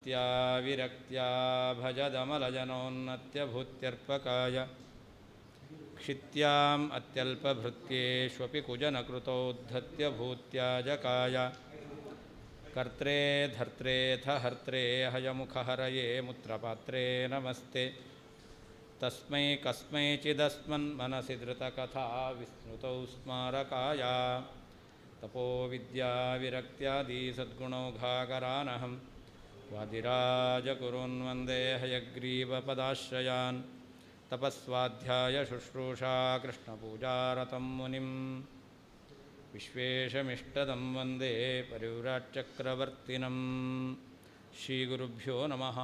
ಭಕ್ತ್ಯಾ ವಿರಕ್ತ್ಯಾ ಭಜದಮಲಜನೋನ್ನತ್ಯಭೂತ್ಯರ್ಪಕಾಯ ಕ್ಷಿತ್ಯಾಂ ಅತ್ಯಲ್ಪಭೃತ್ಯೇಷ್ವಪಿ ಕುಜನಕೃತೋದ್ಧತ್ಯಭೂತ್ಯಾಜಕಾಯ ಕರ್ತ್ರೇ ಧರ್ತ್ರೇಥ ಹರ್ತ್ರೇ ಹಯಮುಖಹರಯೇ ಮೂತ್ರಪಾತ್ರೇ ನಮಸ್ತೆ ತಸ್ಮೈ ಕಸ್ಮೈಚಿದಸ್ಮನ್ಮನಸಿ ಧೃತಕಥಾ ವಿಸ್ಮೃತೌ ಸ್ಮಾರಕಾಯ ತಪೋ ವಿದ್ಯಾ ವಿರಕ್ತ್ಯಾದಿ ಸದ್ಗುಣೌಘಾಕರಾನಹಂ ವಾದಿರಾಜಗುರುನ್ ವಂದೇ ಹಯಗ್ರೀವಪದಾಶ್ರಯಾನ್ ತಪಸ್ವಾಧ್ಯಾಯ ಶುಶ್ರೂಷಾ ಕೃಷ್ಣಪೂಜಾರತಂ ಮುನಿಂ ವಿಶ್ವೇಶಮಿಷ್ಟದಂ ವಂದೇ ಪರಿವ್ರಾಟ್ಚಕ್ರವರ್ತಿನಂ ಶ್ರೀಗುರುಭ್ಯೋ ನಮಃ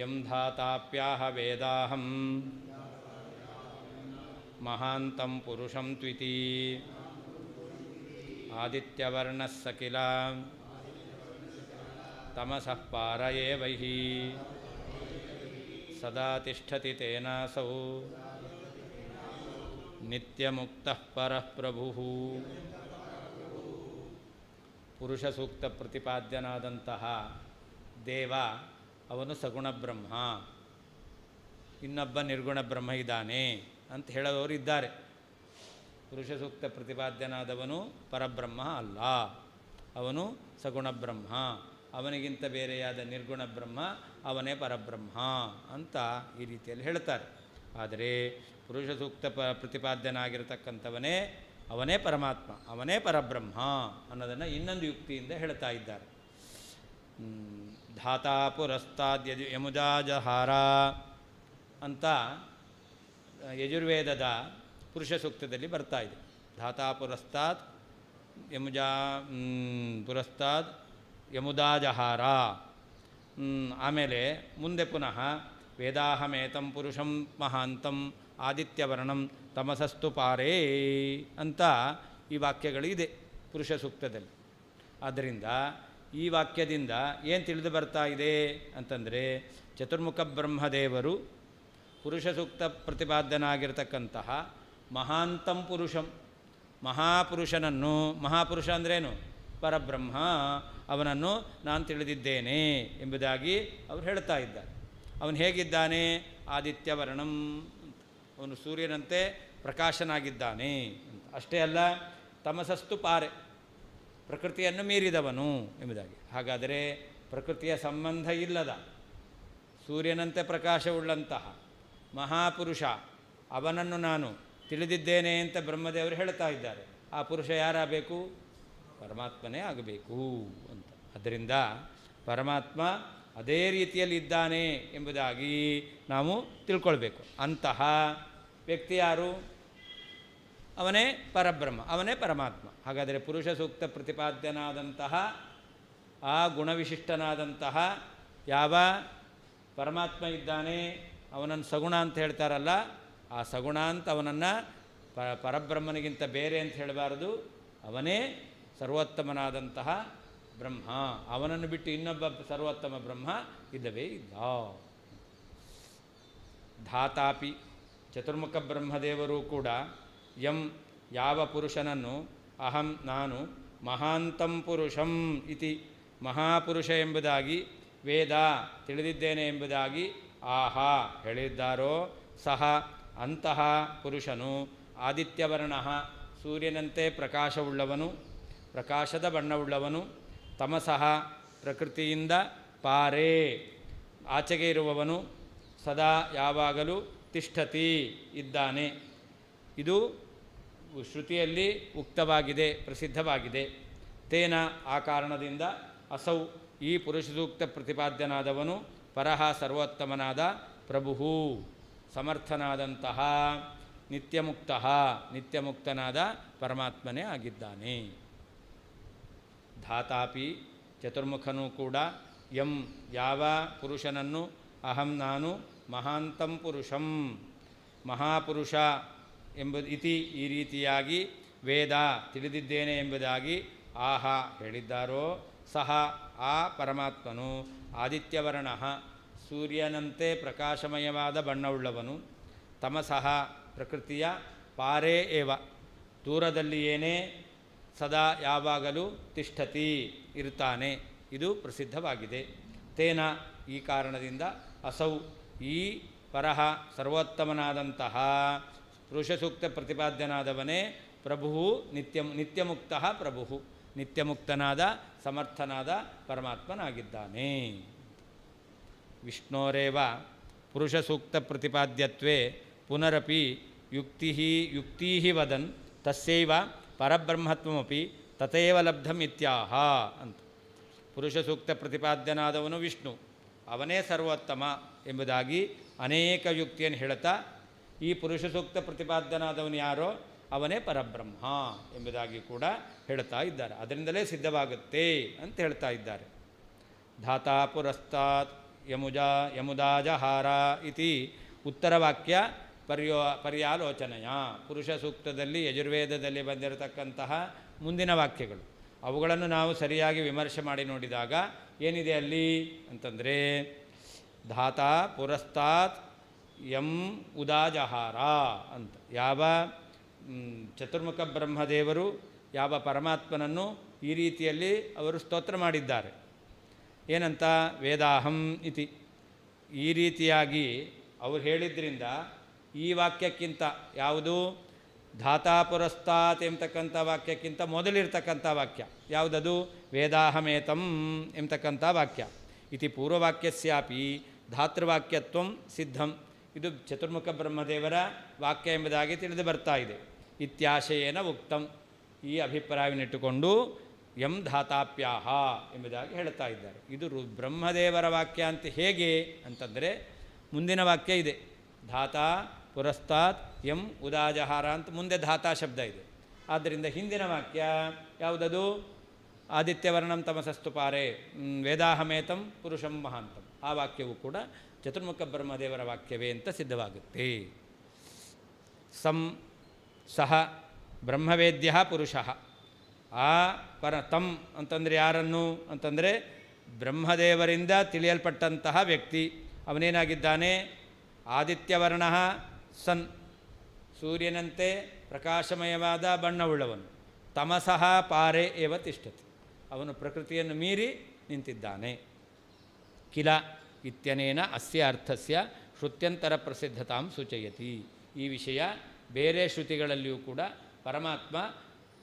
ಯಂ ಧಾತಾಪ್ಯಾಹ ವೇದಾಹಂ ಮಹಾಂತಂ ಪುರುಷಂ ತ್ವಿತಿ ಆದಿತ್ಯವರ್ಣಃ ಸಕಿಲ ತಮಸಃ ಪಾರಯೇವೈಹಿ ಸದಾ ತಿಷ್ಠತಿ ತೇನಾಸೌ ನಿತ್ಯಮುಕ್ತಃ ಪರಃ ಪ್ರಭುಃ. ಪುರುಷ ಸೂಕ್ತ ಪ್ರತಿಪಾದ್ಯನಾದಂತಹ ದೇವ ಅವನು ಸಗುಣ ಬ್ರಹ್ಮ, ಇನ್ನೊಬ್ಬ ನಿರ್ಗುಣ ಬ್ರಹ್ಮ ಇದ್ದಾನೆ ಅಂತ ಹೇಳೋರು ಇದ್ದಾರೆ. ಪುರುಷ ಸೂಕ್ತ ಪ್ರತಿಪಾದ್ಯನಾದವನು ಪರಬ್ರಹ್ಮ ಅಲ್ಲ, ಅವನು ಸಗುಣ ಬ್ರಹ್ಮ, ಅವನಿಗಿಂತ ಬೇರೆಯಾದ ನಿರ್ಗುಣ ಬ್ರಹ್ಮ ಅವನೇ ಪರಬ್ರಹ್ಮ ಅಂತ ಈ ರೀತಿಯಲ್ಲಿ ಹೇಳ್ತಾರೆ. ಆದರೆ ಪುರುಷ ಸೂಕ್ತ ಪ್ರತಿಪಾದ್ಯನಾಗಿರತಕ್ಕಂಥವನೇ ಅವನೇ ಪರಮಾತ್ಮ, ಅವನೇ ಪರಬ್ರಹ್ಮ ಅನ್ನೋದನ್ನು ಇನ್ನೊಂದು ಯುಕ್ತಿಯಿಂದ ಹೇಳ್ತಾ ಇದ್ದಾರೆ. ಧಾತಾ ಪುರಸ್ತಾದ್ ಯಮುಜಾಜಹಾರ ಅಂತ ಯಜುರ್ವೇದದ ಪುರುಷ ಸೂಕ್ತದಲ್ಲಿ ಬರ್ತಾ ಇದೆ. ಧಾತಾ ಪುರಸ್ತಾದ್ ಪುರಸ್ತಾದ್ ಯಮುದಾಜಹಾರ. ಆಮೇಲೆ ಮುಂದೆ ಪುನಃ ವೇದಾಹಮೇತಂ ಪುರುಷಂ ಮಹಾಂತಂ ಆದಿತ್ಯವರ್ಣಂ ತಮಸಸ್ತು ಪಾರೇ ಅಂತ ಈ ವಾಕ್ಯಗಳಿದೆ ಪುರುಷ ಸೂಕ್ತದಲ್ಲಿ. ಆದ್ದರಿಂದ ಈ ವಾಕ್ಯದಿಂದ ಏನು ತಿಳಿದು ಬರ್ತಾ ಇದೆ ಅಂತಂದರೆ, ಚತುರ್ಮುಖ ಬ್ರಹ್ಮದೇವರು ಪುರುಷ ಸೂಕ್ತ ಪ್ರತಿಪಾದ್ಯನಾಗಿರ್ತಕ್ಕಂತಹ ಮಹಾಂತಂ ಪುರುಷಂ, ಮಹಾಪುರುಷನನ್ನು, ಮಹಾಪುರುಷ ಅಂದ್ರೇನು? ಪರಬ್ರಹ್ಮ, ಅವನನ್ನು ನಾನು ತಿಳಿದಿದ್ದೇನೆ ಎಂಬುದಾಗಿ ಅವರು ಹೇಳ್ತಾ ಇದ್ದಾರೆ. ಅವನು ಹೇಗಿದ್ದಾನೆ? ಆದಿತ್ಯವರ್ಣಂ ಅಂತ, ಅವನು ಸೂರ್ಯನಂತೆ ಪ್ರಕಾಶನಾಗಿದ್ದಾನೆ ಅಂತ. ಅಷ್ಟೇ ಅಲ್ಲ, ತಮಸಸ್ತು ಪಾರೆ, ಪ್ರಕೃತಿಯನ್ನು ಮೀರಿದವನು ಎಂಬುದಾಗಿ. ಹಾಗಾದರೆ ಪ್ರಕೃತಿಯ ಸಂಬಂಧ ಇಲ್ಲದ ಸೂರ್ಯನಂತೆ ಪ್ರಕಾಶವುಳ್ಳಂತಹ ಮಹಾಪುರುಷ, ಅವನನ್ನು ನಾನು ತಿಳಿದಿದ್ದೇನೆ ಅಂತ ಬ್ರಹ್ಮದೇವರು ಹೇಳ್ತಾ ಇದ್ದಾರೆ. ಆ ಪುರುಷ ಯಾರಾಗಬೇಕು? ಪರಮಾತ್ಮನೇ ಆಗಬೇಕು ಅಂತ. ಆದ್ದರಿಂದ ಪರಮಾತ್ಮ ಅದೇ ರೀತಿಯಲ್ಲಿ ಇದ್ದಾನೆ ಎಂಬುದಾಗಿ ನಾವು ತಿಳ್ಕೊಳ್ಬೇಕು. ಅಂತಹ ವ್ಯಕ್ತಿ ಯಾರು? ಅವನೇ ಪರಬ್ರಹ್ಮ, ಅವನೇ ಪರಮಾತ್ಮ. ಹಾಗಾದರೆ ಪುರುಷ ಸೂಕ್ತ ಪ್ರತಿಪಾದ್ಯನಾದಂತಹ ಆ ಗುಣವಿಶಿಷ್ಟನಾದಂತಹ ಯಾವ ಪರಮಾತ್ಮ ಇದ್ದಾನೆ, ಅವನನ್ನು ಸಗುಣ ಅಂತ ಹೇಳ್ತಾರಲ್ಲ, ಆ ಸಗುಣ ಅಂತ ಅವನನ್ನು ಪರಬ್ರಹ್ಮನಿಗಿಂತ ಬೇರೆ ಅಂತ ಹೇಳಬಾರದು. ಅವನೇ ಸರ್ವೋತ್ತಮನಾದಂತಹ ಬ್ರಹ್ಮ, ಅವನನ್ನು ಬಿಟ್ಟು ಇನ್ನೊಬ್ಬ ಸರ್ವೋತ್ತಮ ಬ್ರಹ್ಮ ಇಲ್ಲವೇ ಇಲ್ಲ. ಧಾತಾಪಿ, ಚತುರ್ಮುಖ ಬ್ರಹ್ಮದೇವರು ಕೂಡ ಯಂ, ಯಾವ ಪುರುಷನನ್ನು, ಅಹಂ ನಾನು, ಮಹಾಂತಂ ಪುರುಷಂ ಇತಿ, ಮಹಾಪುರುಷ ಎಂಬುದಾಗಿ, ವೇದ ತಿಳಿದಿದ್ದೇನೆ ಎಂಬುದಾಗಿ ಆಹಾ ಹೇಳಿದ್ದಾರೋ, ಸಹ ಅಂತಹ ಪುರುಷನು ಆದಿತ್ಯವರ್ಣ, ಸೂರ್ಯನಂತೆ ಪ್ರಕಾಶವುಳ್ಳವನು, ಪ್ರಕಾಶದ ಬಣ್ಣವುಳ್ಳವನು, ತಮಸಃ ಪ್ರಕೃತಿಯಿಂದ, ಪಾರೇ ಆಚೆಗೆ ಇರುವವನು, ಸದಾ ಯಾವಾಗಲೂ, ತಿಷ್ಠತಿ ಇದ್ದಾನೆ. ಇದು ಶ್ರುತಿಯಲ್ಲಿ ಉಕ್ತವಾಗಿದೆ, ಪ್ರಸಿದ್ಧವಾಗಿದೆ. ತೇನ, ಆ ಕಾರಣದಿಂದ, ಅಸೌ ಈ ಪುರುಷ ಸೂಕ್ತ ಪ್ರತಿಪಾದ್ಯನಾದವನು, ಪರಹ ಸರ್ವೋತ್ತಮನಾದ, ಪ್ರಭು ಸಮರ್ಥನಾದಂತಹ, ನಿತ್ಯಮುಕ್ತನಾದ ಪರಮಾತ್ಮನೇ ಆಗಿದ್ದಾನೆ. ಧಾತಾಪಿ, ಚತುರ್ಮುಖನೂ ಕೂಡ, ಯಂ ಯಾವ ಪುರುಷನನ್ನು, ಅಹಂ ನಾನು, ಮಹಾಂತಂ ಪುರುಷಂ ಮಹಾಪುರುಷ ಇತಿ ಈ ರೀತಿಯಾಗಿ, ವೇದ ತಿಳಿದಿದ್ದೇನೆ ಎಂಬುದಾಗಿ ಆಹಾ ಹೇಳಿದ್ದಾರೋ, ಸಹ ಆ ಪರಮಾತ್ಮನು, ಆದಿತ್ಯವರ್ಣ ಸೂರ್ಯನಂತೆ ಪ್ರಕಾಶಮಯವಾದ ಬಣ್ಣವುಳ್ಳವನು, ತಮಸಃ ಪ್ರಕೃತಿಯ, ಪಾರೇ ಏವ ದೂರದಲ್ಲಿಯೇನೇ, ಸದಾ ಯಾವಾಗಲೂ, ತಿಷ್ಠತಿ ಇರ್ತಾನೆ. ಇದು ಪ್ರಸಿದ್ಧವಾಗಿದೆ. ತೇನ ಈ ಕಾರಣದಿಂದ ಅಸೌ ಈ ಪರಹ ಸರ್ವೋತ್ತಮನಾದಂತಹ ಪುರುಷಸೂಕ್ತ ಪ್ರತಿಪಾದ್ಯನಾದವನೇ ಪ್ರಭು ನಿತ್ಯಮುಕ್ತ ಪ್ರಭು ನಿತ್ಯಮುಕ್ತನಾದ ಸಮರ್ಥನಾದ ಪರಮಾತ್ಮನಾಗಿದ್ದಾನೆ. ವಿಷ್ಣೋರೇವ ಪುರುಷಸೂಕ್ತ ಪ್ರತಿಪಾದ್ಯತ್ವೇ ಪುನರಪಿ ಯುಕ್ತೀ ವದನ್ ತಸ್ಯೈವ ಪರಬ್ರಹ್ಮತ್ವಮಪಿ ತಥೈವ ಲಬ್ಧಂ ಇತ್ಯಾಹ ಅಂತ. ಪುರುಷಸೂಕ್ತ ಪ್ರತಿಪಾದ್ಯನಾದವನು ವಿಷ್ಣು, ಅವನೇ ಸರ್ವೋತ್ತಮ ಎಂಬುದಾಗಿ ಅನೇಕ ಯುಕ್ತಿಯನ್ನು ಹೇಳುತ್ತಾ ಈ ಪುರುಷಸೂಕ್ತ ಪ್ರತಿಪಾದ್ಯನಾದವನು ಯಾರೋ ಅವನೇ ಪರಬ್ರಹ್ಮ ಎಂಬುದಾಗಿ ಕೂಡ ಹೇಳ್ತಾ ಇದ್ದಾರೆ. ಅದರಿಂದಲೇ ಸಿದ್ಧವಾಗುತ್ತೆ ಅಂತ ಹೇಳ್ತಾ ಇದ್ದಾರೆ. ಧಾತಾ ಪುರಸ್ತಾತ್ ಯಮುದಾಜಹಾರ ಇತಿ ಉತ್ತರವಾಕ್ಯ ಪರ್ಯಾಲೋಚನೆಯ ಪುರುಷ ಸೂಕ್ತದಲ್ಲಿ ಯಜುರ್ವೇದದಲ್ಲಿ ಬಂದಿರತಕ್ಕಂತಹ ಮುಂದಿನ ವಾಕ್ಯಗಳು ಅವುಗಳನ್ನು ನಾವು ಸರಿಯಾಗಿ ವಿಮರ್ಶೆ ಮಾಡಿ ನೋಡಿದಾಗ ಏನಿದೆ ಅಲ್ಲಿ ಅಂತಂದರೆ ಧಾತಾ ಪುರಸ್ತಾತ್ ಯಂ ಉದಾಜಹಾರ ಅಂತ. ಯಾವ ಚತುರ್ಮುಖ ಬ್ರಹ್ಮದೇವರು ಯಾವ ಪರಮಾತ್ಮನನ್ನು ಈ ರೀತಿಯಲ್ಲಿ ಅವರು ಸ್ತೋತ್ರ ಮಾಡಿದ್ದಾರೆ. ಏನಂತ ವೇದಾಹಂ ಇತಿ ಈ ರೀತಿಯಾಗಿ ಅವರು ಹೇಳಿದ್ರಿಂದ ಈ ವಾಕ್ಯಕ್ಕಿಂತ ಯಾವುದು ಧಾತಾ ಪುರಸ್ತಾತ್ ಎಂಬತಕ್ಕಂಥ ವಾಕ್ಯಕ್ಕಿಂತ ಮೊದಲಿರ್ತಕ್ಕಂಥ ವಾಕ್ಯ ಯಾವುದದು ವೇದಾಹಮೇತಂ ಎಂಬತಕ್ಕಂಥ ವಾಕ್ಯ. ಇತಿ ಪೂರ್ವವಾಕ್ಯಸ್ಯಾಪಿ ಧಾತೃವಾಕ್ಯತ್ವಂ ಸಿದ್ಧಂ. ಇದು ಚತುರ್ಮುಖ ಬ್ರಹ್ಮದೇವರ ವಾಕ್ಯ ಎಂಬುದಾಗಿ ತಿಳಿದು ಬರ್ತಾ ಇದೆ. ಇತ್ಯಾಶಯೇನ ಉಕ್ತಂ ಈ ಅಭಿಪ್ರಾಯವನ್ನಿಟ್ಟುಕೊಂಡು ಯಂ ಧಾತಾಪ್ಯಾಹ ಎಂಬುದಾಗಿ ಹೇಳ್ತಾ ಇದ್ದಾರೆ. ಇದು ಬ್ರಹ್ಮದೇವರ ವಾಕ್ಯ ಅಂತ ಹೇಗೆ ಅಂತಂದರೆ ಮುಂದಿನ ವಾಕ್ಯ ಇದೆ ಧಾತಾ ಪುರಸ್ತಾತ್ ಯಂ ಉದಾಜಹಾರ ಅಂತ ಮುಂದೆ ಧಾತಾ ಶಬ್ದ ಇದೆ. ಆದ್ದರಿಂದ ಹಿಂದಿನ ವಾಕ್ಯ ಯಾವುದದು ಆದಿತ್ಯವರ್ಣಂ ತಮಸಸ್ತು ಪಾರೆ ವೇದಾಹಮೇತಂ ಪುರುಷಂ ಮಹಾಂತಂ. ಆ ವಾಕ್ಯವು ಕೂಡ ಚತುರ್ಮುಖ ಬ್ರಹ್ಮದೇವರ ವಾಕ್ಯವೇ ಅಂತ ಸಿದ್ಧವಾಗುತ್ತೆ. ಸಹ ಬ್ರಹ್ಮವೇದ್ಯ ಪುರುಷಃ ಆ ತಮ್ ಅಂತಂದರೆ ಯಾರನ್ನು ಅಂತಂದರೆ ಬ್ರಹ್ಮದೇವರಿಂದ ತಿಳಿಯಲ್ಪಟ್ಟಂತಹ ವ್ಯಕ್ತಿ ಅವನೇನಾಗಿದ್ದಾನೆ ಆದಿತ್ಯವರ್ಣ ಸನ್ ಸೂರ್ಯನಂತೆ ಪ್ರಕಾಶಮಯವಾದ ಬಣ್ಣವುಳ್ಳವನು. ತಮಸಃ ಪಾರೆ ಏವ ತಿಷ್ಠತಿ ಅವನು ಪ್ರಕೃತಿಯನ್ನು ಮೀರಿ ನಿಂತಿದ್ದಾನೆ. ಕಿಲ ಇತ್ಯನೇನ ಅಸ್ಯ ಅರ್ಥಸ್ಯ ಶ್ರುತ್ಯಂತರ ಪ್ರಸಿದ್ಧತಾಂ ಸೂಚಯತಿ. ಈ ವಿಷಯ ಬೇರೆ ಶ್ರುತಿಗಳಲ್ಲಿಯೂ ಕೂಡ ಪರಮಾತ್ಮ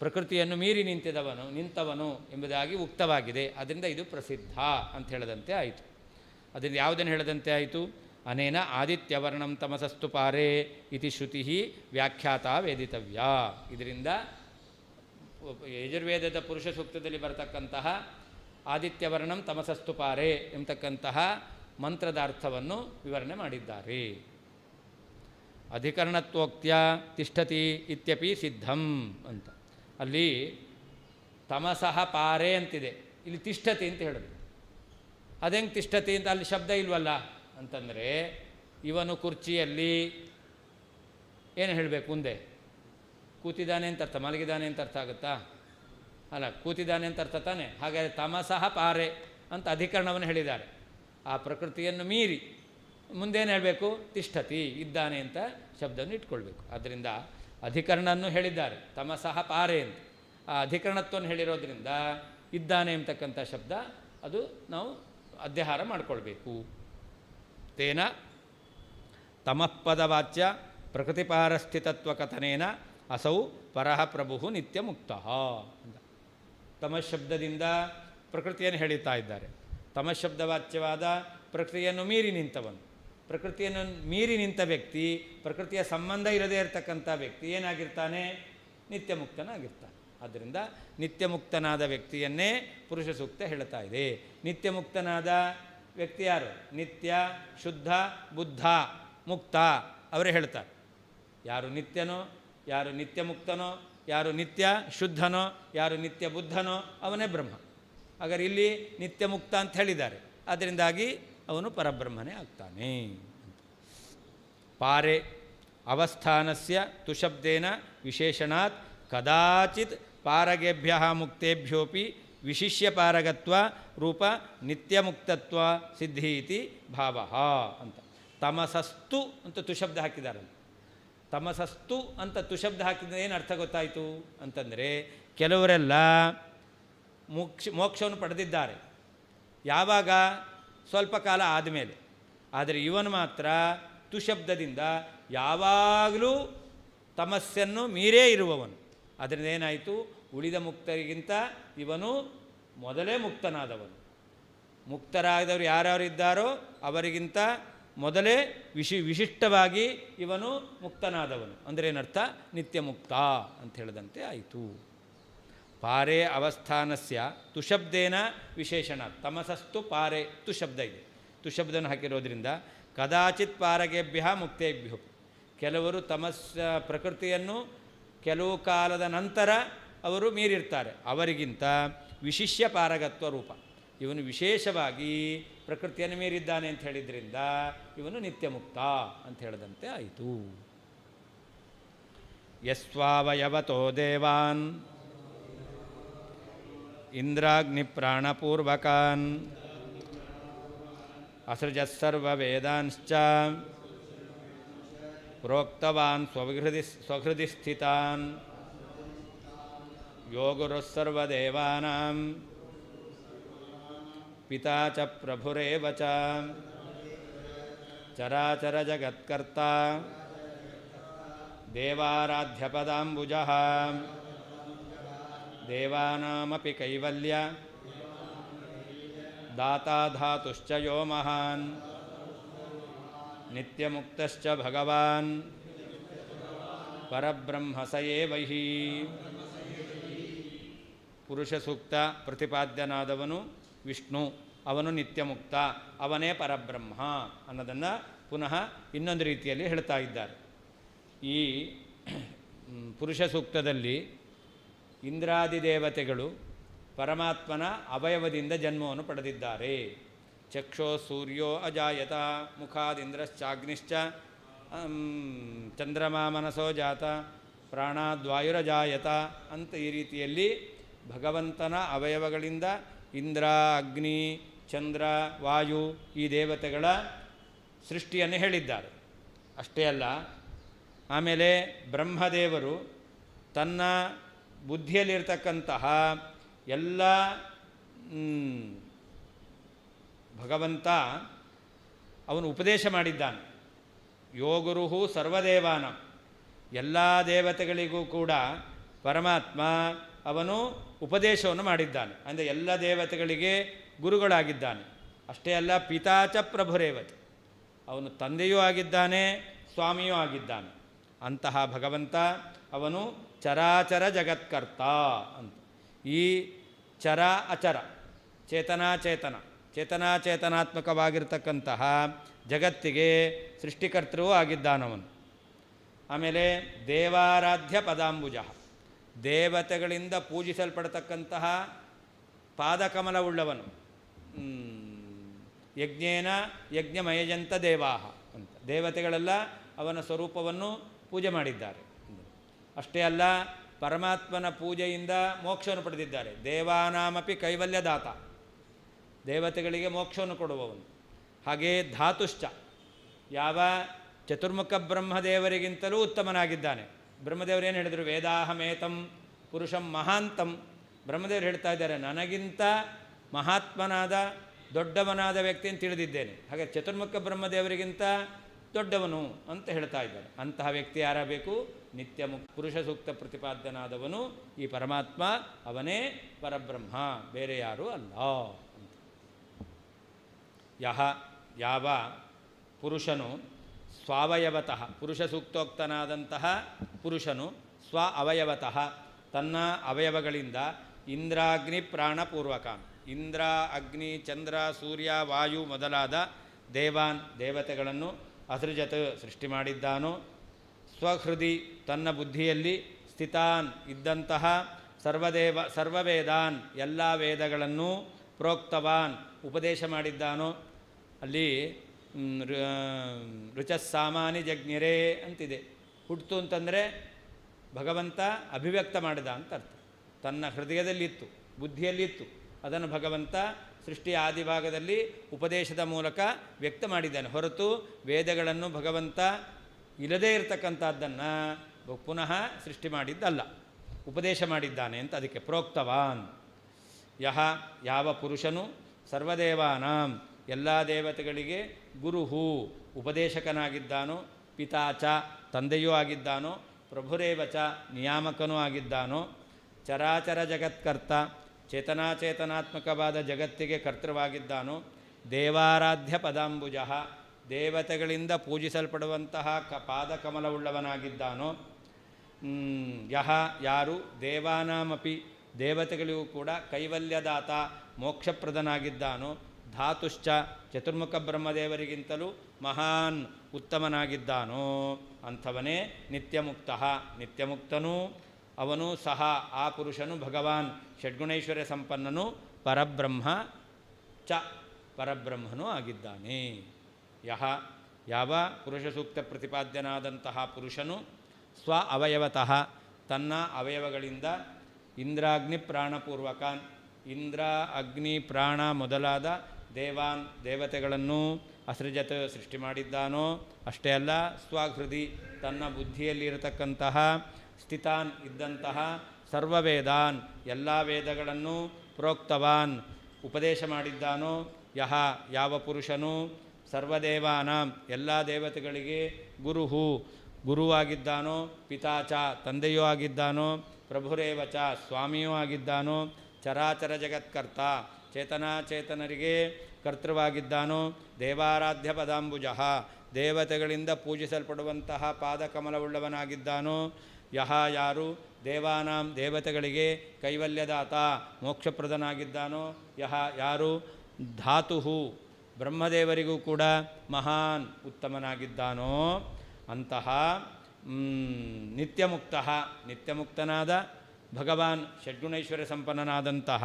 ಪ್ರಕೃತಿಯನ್ನು ಮೀರಿ ನಿಂತವನು ಎಂಬುದಾಗಿ ಉಕ್ತವಾಗಿದೆ. ಅದರಿಂದ ಇದು ಪ್ರಸಿದ್ಧ ಅಂತ ಹೇಳದಂತೆ ಆಯಿತು. ಅದರಿಂದ ಯಾವುದನ್ನು ಹೇಳದಂತೆ ಆಯಿತು? ಅನೇನ ಆದಿತ್ಯವರ್ಣಂ ತಮಸಸ್ತು ಪಾರೆ ಇತಿ ಶ್ರುತಿ ವ್ಯಾಖ್ಯಾತ ವೇದಿತವ್ಯ. ಇದರಿಂದ ಯಜುರ್ವೇದದ ಪುರುಷ ಸೂಕ್ತದಲ್ಲಿ ಬರತಕ್ಕಂತಹ ಆದಿತ್ಯವರ್ಣಂ ತಮಸಸ್ತು ಪಾರೆ ಎಂಬತಕ್ಕಂತಹ ಮಂತ್ರದ ಅರ್ಥವನ್ನು ವಿವರಣೆ ಮಾಡಿದ್ದಾರೆ. ಅಧಿಕರಣತ್ವೋಕ್ತ್ಯ ತಿಷ್ಠತಿ ಇತ್ಯಪಿ ಸಿದ್ಧಂ ಅಂತ. ಅಲ್ಲಿ ತಮಸಃ ಪಾರೆ ಅಂತಿದೆ, ಇಲ್ಲಿ ತಿಷ್ಠತಿ ಅಂತ ಹೇಳೋದು. ಅದೆಂಗೆ ತಿಷ್ಠತಿ ಅಂತ ಅಲ್ಲಿ ಶಬ್ದ ಇಲ್ವಲ್ಲ ಅಂತಂದರೆ ಇವನು ಕುರ್ಚಿಯಲ್ಲಿ ಏನು ಹೇಳಬೇಕು ಮುಂದೆ? ಕೂತಿದ್ದಾನೆ ಅಂತ ಅರ್ಥ, ಮಲಗಿದ್ದಾನೆ ಅಂತ ಅರ್ಥ ಆಗುತ್ತಾ? ಅಲ್ಲ, ಕೂತಿದ್ದಾನೆ ಅಂತ ಅರ್ಥ ತಾನೆ. ಹಾಗಾದರೆ ತಮಸಃ ಪಾರೆ ಅಂತ ಅಧಿಕರಣವನ್ನು ಹೇಳಿದ್ದಾರೆ. ಆ ಪ್ರಕೃತಿಯನ್ನು ಮೀರಿ ಮುಂದೇನು ಹೇಳಬೇಕು? ತಿಷ್ಠತಿ ಇದ್ದಾನೆ ಅಂತ ಶಬ್ದವನ್ನು ಇಟ್ಕೊಳ್ಬೇಕು. ಆದ್ದರಿಂದ ಅಧಿಕರಣವನ್ನು ಹೇಳಿದ್ದಾರೆ ತಮಸಃ ಪಾರೆ ಅಂತ. ಆ ಅಧಿಕರಣತ್ವವನ್ನು ಹೇಳಿರೋದ್ರಿಂದ ಇದ್ದಾನೆ ಎಂಬತಕ್ಕಂಥ ಶಬ್ದ ಅದು ನಾವು ಅಧ್ಯಾಹಾರ ಮಾಡಿಕೊಳ್ಬೇಕು. ತೇನ ತಮಃಪದವಾಚ್ಯ ಪ್ರಕೃತಿಪಾರಸ್ಥಿತತ್ವಕಥನೇನ ಅಸೌ ಪರಃ ಪ್ರಭು ನಿತ್ಯ ಮುಕ್ತ ಅಂತ. ತಮಃಶಬ್ದದಿಂದ ಪ್ರಕೃತಿಯನ್ನು ಹೇಳುತ್ತಾ ಇದ್ದಾರೆ. ತಮಃಶಬ್ದವಾಚ್ಯವಾದ ಪ್ರಕೃತಿಯನ್ನು ಮೀರಿ ನಿಂತವನು. ಪ್ರಕೃತಿಯನ್ನು ಮೀರಿ ನಿಂತ ವ್ಯಕ್ತಿ, ಪ್ರಕೃತಿಯ ಸಂಬಂಧ ಇರದೇ ಇರತಕ್ಕಂಥ ವ್ಯಕ್ತಿ ಏನಾಗಿರ್ತಾನೆ? ನಿತ್ಯ ಮುಕ್ತನಾಗಿರ್ತಾನೆ. ಆದ್ದರಿಂದ ನಿತ್ಯ ಮುಕ್ತನಾದ ವ್ಯಕ್ತಿಯನ್ನೇ ಪುರುಷ ಸೂಕ್ತ ಹೇಳ್ತಾ ಇದೆ. ನಿತ್ಯ ಮುಕ್ತನಾದ ವ್ಯಕ್ತಿ ಯಾರು? ನಿತ್ಯ, ಶುದ್ಧ, ಬುದ್ಧ, ಮುಕ್ತ ಅವರೇ ಹೇಳ್ತಾರೆ. ಯಾರು ನಿತ್ಯನೋ, ಯಾರು ನಿತ್ಯ ಮುಕ್ತನೋ, ಯಾರು ನಿತ್ಯ ಶುದ್ಧನೋ, ಯಾರು ನಿತ್ಯ ಬುದ್ಧನೋ ಅವನೇ ಬ್ರಹ್ಮ. ಹಾಗಾದ್ರೆ ಇಲ್ಲಿ ನಿತ್ಯ ಮುಕ್ತ ಅಂತ ಹೇಳಿದ್ದಾರೆ. ಅದರಿಂದಾಗಿ ಅವನು ಪರಬ್ರಹ್ಮನೇ ಆಗ್ತಾನೆ. ಪಾರೆ ಅವಸ್ಥಾನಸ್ಯ ತುಶಬ್ದೇನ ವಿಶೇಷಣಾತ್ ಕದಾಚಿತ್ ಪಾರಗೇಭ್ಯ ಮುಕ್ತೇಭ್ಯೋಪಿ ವಿಶಿಷ್ಯ ಪಾರಗತ್ವ ರೂಪ ನಿತ್ಯಮುಕ್ತತ್ವ ಸಿದ್ಧಿ ಇತಿ ಭಾವ ಅಂತ. ತಮಸಸ್ತು ಅಂತ ತುಶಬ್ದ ಹಾಕಿದಾರಲ್ಲ. ತಮಸಸ್ತು ಅಂತ ತುಶಬ್ದ ಹಾಕಿದ ಏನು ಅರ್ಥ ಗೊತ್ತಾಯಿತು ಅಂತಂದರೆ, ಕೆಲವರೆಲ್ಲ ಮೋಕ್ಷವನ್ನು ಪಡೆದಿದ್ದಾರೆ. ಯಾವಾಗ? ಸ್ವಲ್ಪ ಕಾಲ ಆದಮೇಲೆ. ಆದರೆ ಇವನು ಮಾತ್ರ ತುಶಬ್ದದಿಂದ ಯಾವಾಗಲೂ ತಮಸ್ಸನ್ನು ಮೀರೇ ಇರುವವನು. ಅದರಿಂದ ಏನಾಯಿತು, ಉಳಿದ ಮುಕ್ತರಿಗಿಂತ ಇವನು ಮೊದಲೇ ಮುಕ್ತನಾದವನು. ಮುಕ್ತರಾದವರು ಯಾರ್ಯಾರು ಇದ್ದಾರೋ ಅವರಿಗಿಂತ ಮೊದಲೇ ವಿಶಿಷ್ಟವಾಗಿ ಇವನು ಮುಕ್ತನಾದವನು. ಅಂದರೆ ಏನರ್ಥ, ನಿತ್ಯ ಮುಕ್ತ ಅಂತ ಹೇಳಿದಂತೆ ಆಯಿತು. ಪಾರೇ ಅವಸ್ಥಾನಸ್ಯ ತುಶಬ್ದೇನ ವಿಶೇಷಣ. ತಮಸಸ್ತು ಪಾರೇ ತುಶಬ್ದ ಇದೆ. ತುಶಬ್ದನ ಹಾಕಿರೋದ್ರಿಂದ ಕದಾಚಿತ್ ಪಾರಗೇಭ್ಯ ಮುಕ್ತೇಭ್ಯೋ, ಕೆಲವರು ಪ್ರಕೃತಿಯನ್ನು ಕೆಲವು ಕಾಲದ ನಂತರ ಅವರು ಮೀರಿರ್ತಾರೆ, ಅವರಿಗಿಂತ ವಿಶಿಷ್ಯ ಪಾರಗತ್ವ ರೂಪ. ಇವನು ವಿಶೇಷವಾಗಿ ಪ್ರಕೃತಿಯನ್ನು ಮೀರಿದ್ದಾನೆ ಅಂತ ಹೇಳಿದ್ರಿಂದ ಇವನು ನಿತ್ಯ ಮುಕ್ತ ಅಂತ ಹೇಳಿದಂತೆ ಆಯಿತು. ಯಸ್ವಾವಯವತೋ ದೇವಾನ್ ಇಂದ್ರಾಗ್ನಿ ಪ್ರಾಣಪೂರ್ವಕಾನ್ ಅಸೃಜತ್ಸರ್ವವೇದಾಂಶ್ಚ ಪ್ರೋಕ್ತವಾನ್ ಸ್ವಹೃದಿ ಸ್ಥಿತಾನ್ ಯೋಗುರುಸ್ಸರ್ವದೇವಾನಾಂ ಪಿತಾ ಚ ಪ್ರಭುರೇವ ಚ ಚರಾಚರ ಜಗತ್ಕರ್ತಾ ದೇವಾರಾಧ್ಯಪದಾಂಬುಜಃ ದೇವಾನಾಮಪಿ ಕೈವಲ್ಯ ದಾತಾ ಧಾತುಶ್ಚ ಯೋ ಮಹಾನ್ ನಿತ್ಯಮುಕ್ತಶ್ಚ ಭಗವಾನ್ ಪರಬ್ರಹ್ಮ ಸ ಏವ ಹಿ. ಪುರುಷ ಸೂಕ್ತ ಪ್ರತಿಪಾದ್ಯನಾದವನು ವಿಷ್ಣು, ಅವನು ನಿತ್ಯಮುಕ್ತ, ಅವನೇ ಪರಬ್ರಹ್ಮ ಅನ್ನೋದನ್ನು ಪುನಃ ಇನ್ನೊಂದು ರೀತಿಯಲ್ಲಿ ಹೇಳ್ತಾ ಇದ್ದಾರೆ. ಈ ಪುರುಷ ಸೂಕ್ತದಲ್ಲಿ ಇಂದ್ರಾದಿ ದೇವತೆಗಳು ಪರಮಾತ್ಮನ ಅವಯವದಿಂದ ಜನ್ಮವನ್ನು ಪಡೆದಿದ್ದಾರೆ. ಚಕ್ಷೋ ಸೂರ್ಯೋ ಅಜಾಯತ ಮುಖಾದಿಂದ್ರಶ್ಚಾಗ್ನಿಶ್ಚ ಚಂದ್ರಮಾ ಮನಸೋ ಜಾತ ಪ್ರಾಣಾದ್ವಾಯುರಜಾಯತ ಅಂತ ಈ ರೀತಿಯಲ್ಲಿ ಭಗವಂತನ ಅವಯವಗಳಿಂದ ಇಂದ್ರ, ಅಗ್ನಿ, ಚಂದ್ರ, ವಾಯು ಈ ದೇವತೆಗಳ ಸೃಷ್ಟಿಯನ್ನು ಹೇಳಿದ್ದಾರೆ. ಅಷ್ಟೇ ಅಲ್ಲ, ಆಮೇಲೆ ಬ್ರಹ್ಮದೇವರು ತನ್ನ ಬುದ್ಧಿಯಲ್ಲಿರ್ತಕ್ಕಂತಹ ಎಲ್ಲ ಭಗವಂತ ಅವನು ಉಪದೇಶ ಮಾಡಿದ್ದಾನೆ. ಯೋಗುರುಹು ಸರ್ವದೇವಾನ, ಎಲ್ಲ ದೇವತೆಗಳಿಗೂ ಕೂಡ ಪರಮಾತ್ಮ ಅವನು ಉಪದೇಶವನ್ನು ಮಾಡಿದ್ದಾನೆ. ಅಂದರೆ ಎಲ್ಲ ದೇವತೆಗಳಿಗೆ ಗುರುಗಳಾಗಿದ್ದಾನೆ. ಅಷ್ಟೇ ಅಲ್ಲ, ಪಿತಾಚ ಪ್ರಭುರೇವತಿ, ಅವನು ತಂದೆಯೂ ಆಗಿದ್ದಾನೆ, ಸ್ವಾಮಿಯೂ ಆಗಿದ್ದಾನೆ. ಅಂತಹ ಭಗವಂತ ಅವನು ಚರಾಚರ ಜಗತ್ಕರ್ತ ಅಂತ. ಈ ಚರ ಅಚರ, ಚೇತನಾಚೇತನ, ಚೇತನಾಚೇತನಾತ್ಮಕವಾಗಿರ್ತಕ್ಕಂತಹ ಜಗತ್ತಿಗೆ ಸೃಷ್ಟಿಕರ್ತೃವೂ ಆಗಿದ್ದಾನವನು. ಆಮೇಲೆ ದೇವಾರಾಧ್ಯ ಪದಾಂಬುಜ, ದೇವತೆಗಳಿಂದ ಪೂಜಿಸಲ್ಪಡತಕ್ಕಂತಹ ಪಾದಕಮಲವುಳ್ಳವನು. ಯಜ್ಞೇನ ಯಜ್ಞಮಯಜಂತ ದೇವಾಹ ಅಂತ, ದೇವತೆಗಳೆಲ್ಲ ಅವನ ಸ್ವರೂಪವನ್ನು ಪೂಜೆ ಮಾಡಿದ್ದಾರೆ. ಅಷ್ಟೇ ಅಲ್ಲ, ಪರಮಾತ್ಮನ ಪೂಜೆಯಿಂದ ಮೋಕ್ಷವನ್ನು ಪಡೆದಿದ್ದಾರೆ. ದೇವಾನಾಮಪಿ ಕೈವಲ್ಯದಾತ, ದೇವತೆಗಳಿಗೆ ಮೋಕ್ಷವನ್ನು ಕೊಡುವವನು. ಹಾಗೆಯೇ ಧಾತುಶ್ಚ, ಯಾವ ಚತುರ್ಮುಖ ಬ್ರಹ್ಮದೇವರಿಗಿಂತಲೂ ಉತ್ತಮನಾಗಿದ್ದಾನೆ. ಬ್ರಹ್ಮದೇವರು ಏನು ಹೇಳಿದರು? ವೇದಾಹಮೇತಂ ಪುರುಷಂ ಮಹಾಂತಂ. ಬ್ರಹ್ಮದೇವರು ಹೇಳ್ತಾ ಇದ್ದಾರೆ, ನನಗಿಂತ ಮಹಾತ್ಮನಾದ ದೊಡ್ಡವನಾದ ವ್ಯಕ್ತಿಯನ್ನು ತಿಳಿದಿದ್ದೇನೆ. ಹಾಗೆ ಚತುರ್ಮುಖ ಬ್ರಹ್ಮದೇವರಿಗಿಂತ ದೊಡ್ಡವನು ಅಂತ ಹೇಳ್ತಾ ಇದ್ದಾರೆ. ಅಂತಹ ವ್ಯಕ್ತಿ ಯಾರಬೇಕು? ನಿತ್ಯ ಪುರುಷ ಸೂಕ್ತ ಪ್ರತಿಪಾದ್ಯನಾದವನು ಈ ಪರಮಾತ್ಮ, ಅವನೇ ಪರಬ್ರಹ್ಮ, ಬೇರೆ ಯಾರೂ ಅಲ್ಲ ಅಂತ. ಯಾವ ಪುರುಷನು ಸ್ವಾವಯವತಃ, ಪುರುಷ ಸೂಕ್ತೋಕ್ತನಾದಂತಹ ಪುರುಷನು ಸ್ವ ಅವಯವತಃ, ತನ್ನ ಅವಯವಗಳಿಂದ ಇಂದ್ರಾಗ್ನಿ ಪ್ರಾಣಪೂರ್ವಕ, ಇಂದ್ರ, ಅಗ್ನಿ, ಚಂದ್ರ, ಸೂರ್ಯ, ವಾಯು ಮೊದಲಾದ ದೇವತೆಗಳನ್ನು ಅಸೃಜತ್ ಸೃಷ್ಟಿ ಮಾಡಿದ್ದಾನೋ, ಸ್ವಹೃದಿ ತನ್ನ ಬುದ್ಧಿಯಲ್ಲಿ ಸ್ಥಿತಾನ್ ಇದ್ದಂತಹ ಸರ್ವವೇದಾನ್ ಎಲ್ಲ ವೇದಗಳನ್ನು ಪ್ರೋಕ್ತವಾನ್ ಉಪದೇಶ ಮಾಡಿದ್ದಾನೋ. ಅಲ್ಲಿ ರುಚಸ್ಸಾಮಾನಿ ಜಜ್ಞಿರೇ ಅಂತಿದೆ. ಹುಟ್ಟಿತು ಅಂತಂದರೆ ಭಗವಂತ ಅಭಿವ್ಯಕ್ತ ಮಾಡಿದ ಅಂತ ಅರ್ಥ. ತನ್ನ ಹೃದಯದಲ್ಲಿತ್ತು, ಬುದ್ಧಿಯಲ್ಲಿತ್ತು, ಅದನ್ನು ಭಗವಂತ ಸೃಷ್ಟಿಯ ಆದಿಭಾಗದಲ್ಲಿ ಉಪದೇಶದ ಮೂಲಕ ವ್ಯಕ್ತ ಮಾಡಿದ್ದಾನೆ. ಹೊರತು ವೇದಗಳನ್ನು ಭಗವಂತ ಇಲ್ಲದೇ ಇರತಕ್ಕಂಥದ್ದನ್ನು ಪುನಃ ಸೃಷ್ಟಿ ಮಾಡಿದ್ದಲ್ಲ, ಉಪದೇಶ ಮಾಡಿದ್ದಾನೆ ಅಂತ ಅದಕ್ಕೆ ಪ್ರೋಕ್ತವಾನ್. ಯಾವ ಪುರುಷನು ಸರ್ವದೇವಾನಾಂ ಎಲ್ಲ ದೇವತೆಗಳಿಗೆ ಗುರುಹು ಉಪದೇಶಕನಾಗಿದ್ದಾನೋ, ಪಿತಾಚ ತಂದೆಯೂ ಆಗಿದ್ದಾನೋ, ಪ್ರಭುರೇವಚ ನಿಯಾಮಕನೂ ಆಗಿದ್ದಾನೋ, ಚರಾಚರ ಜಗತ್ಕರ್ತ ಚೇತನಾಚೇತನಾತ್ಮಕವಾದ ಜಗತ್ತಿಗೆ ಕರ್ತೃವಾಗಿದ್ದಾನೋ, ದೇವಾರಾಧ್ಯ ಪದಾಂಬುಜ ದೇವತೆಗಳಿಂದ ಪೂಜಿಸಲ್ಪಡುವಂತಹ ಪಾದಕಮಲವುಳ್ಳವನಾಗಿದ್ದಾನೋ, ಯಾರು ದೇವಾನಾಮಪಿ ದೇವತೆಗಳಿಗೂ ಕೂಡ ಕೈವಲ್ಯದಾತ ಮೋಕ್ಷಪ್ರದನಾಗಿದ್ದಾನೋ, ಧಾತುಶ್ಚ ಚತುರ್ಮುಖ ಬ್ರಹ್ಮದೇವರಿಗಿಂತಲೂ ಮಹಾನ್ ಉತ್ತಮನಾಗಿದ್ದಾನೋ ಅಂಥವನೇ ನಿತ್ಯಮುಕ್ತ. ನಿತ್ಯಮುಕ್ತನೂ ಅವನು ಸಹ ಆ ಪುರುಷನು ಭಗವಾನ್ ಷಡ್ಗುಣೈಶ್ವರ್ಯ ಸಂಪನ್ನನು ಪರಬ್ರಹ್ಮ ಚ ಪರಬ್ರಹ್ಮನೂ ಆಗಿದ್ದಾನೆ. ಯಾವ ಪುರುಷ ಸೂಕ್ತ ಪ್ರತಿಪಾದ್ಯನಾದಂತಹ ಪುರುಷನು ಸ್ವ ಅವಯವತಃ ತನ್ನ ಅವಯವಗಳಿಂದ ಇಂದ್ರಾಗ್ನಿ ಪ್ರಾಣಪೂರ್ವಕಾನ್ ಇಂದ್ರ ಅಗ್ನಿ ಪ್ರಾಣ ಮೊದಲಾದ ದೇವತೆಗಳನ್ನು ಅಸೃಜತ್ ಸೃಷ್ಟಿ ಮಾಡಿದ್ದಾನೋ, ಅಷ್ಟೇ ಅಲ್ಲ ಸ್ವಹೃದಿ ತನ್ನ ಬುದ್ಧಿಯಲ್ಲಿರತಕ್ಕಂತಹ ಸ್ಥಿತಾನ್ ಇದ್ದಂತಹ ಸರ್ವವೇದಾನ್ ಎಲ್ಲ ವೇದಗಳನ್ನು ಪ್ರೋಕ್ತವಾನ್ ಉಪದೇಶ ಮಾಡಿದ್ದಾನೋ, ಯಾವ ಪುರುಷನು ಸರ್ವದೇವಾನಾಂ ಎಲ್ಲ ದೇವತೆಗಳಿಗೆ ಗುರುಹು ಗುರುವಾಗಿದ್ದಾನೋ, ಪಿತಾಚ ತಂದೆಯೂ ಆಗಿದ್ದಾನೋ, ಪ್ರಭುರೇವಚ ಸ್ವಾಮಿಯೂ ಆಗಿದ್ದಾನೋ, ಚರಾಚರ ಜಗತ್ಕರ್ತ ಚೇತನಾಚೇತನರಿಗೆ ಕರ್ತೃವಾಗಿದ್ದಾನೋ, ದೇವಾರಾಧ್ಯ ಪದಾಂಬುಜ ದೇವತೆಗಳಿಂದ ಪೂಜಿಸಲ್ಪಡುವಂತಹ ಪಾದಕಮಲವುಳ್ಳವನಾಗಿದ್ದಾನೋ, ಯಾರು ದೇವಾನಾಂ ದೇವತೆಗಳಿಗೆ ಕೈವಲ್ಯದಾತ ಮೋಕ್ಷಪ್ರದನಾಗಿದ್ದಾನೋ, ಯಾರು ಧಾತು ಬ್ರಹ್ಮದೇವರಿಗೂ ಕೂಡ ಮಹಾನ್ ಉತ್ತಮನಾಗಿದ್ದಾನೋ ಅಂತಹ ನಿತ್ಯಮುಕ್ತನಾದ ಭಗವಾನ್ ಷಡ್ಗುಣೈಶ್ವರ್ಯ ಸಂಪನ್ನನಾದಂತಹ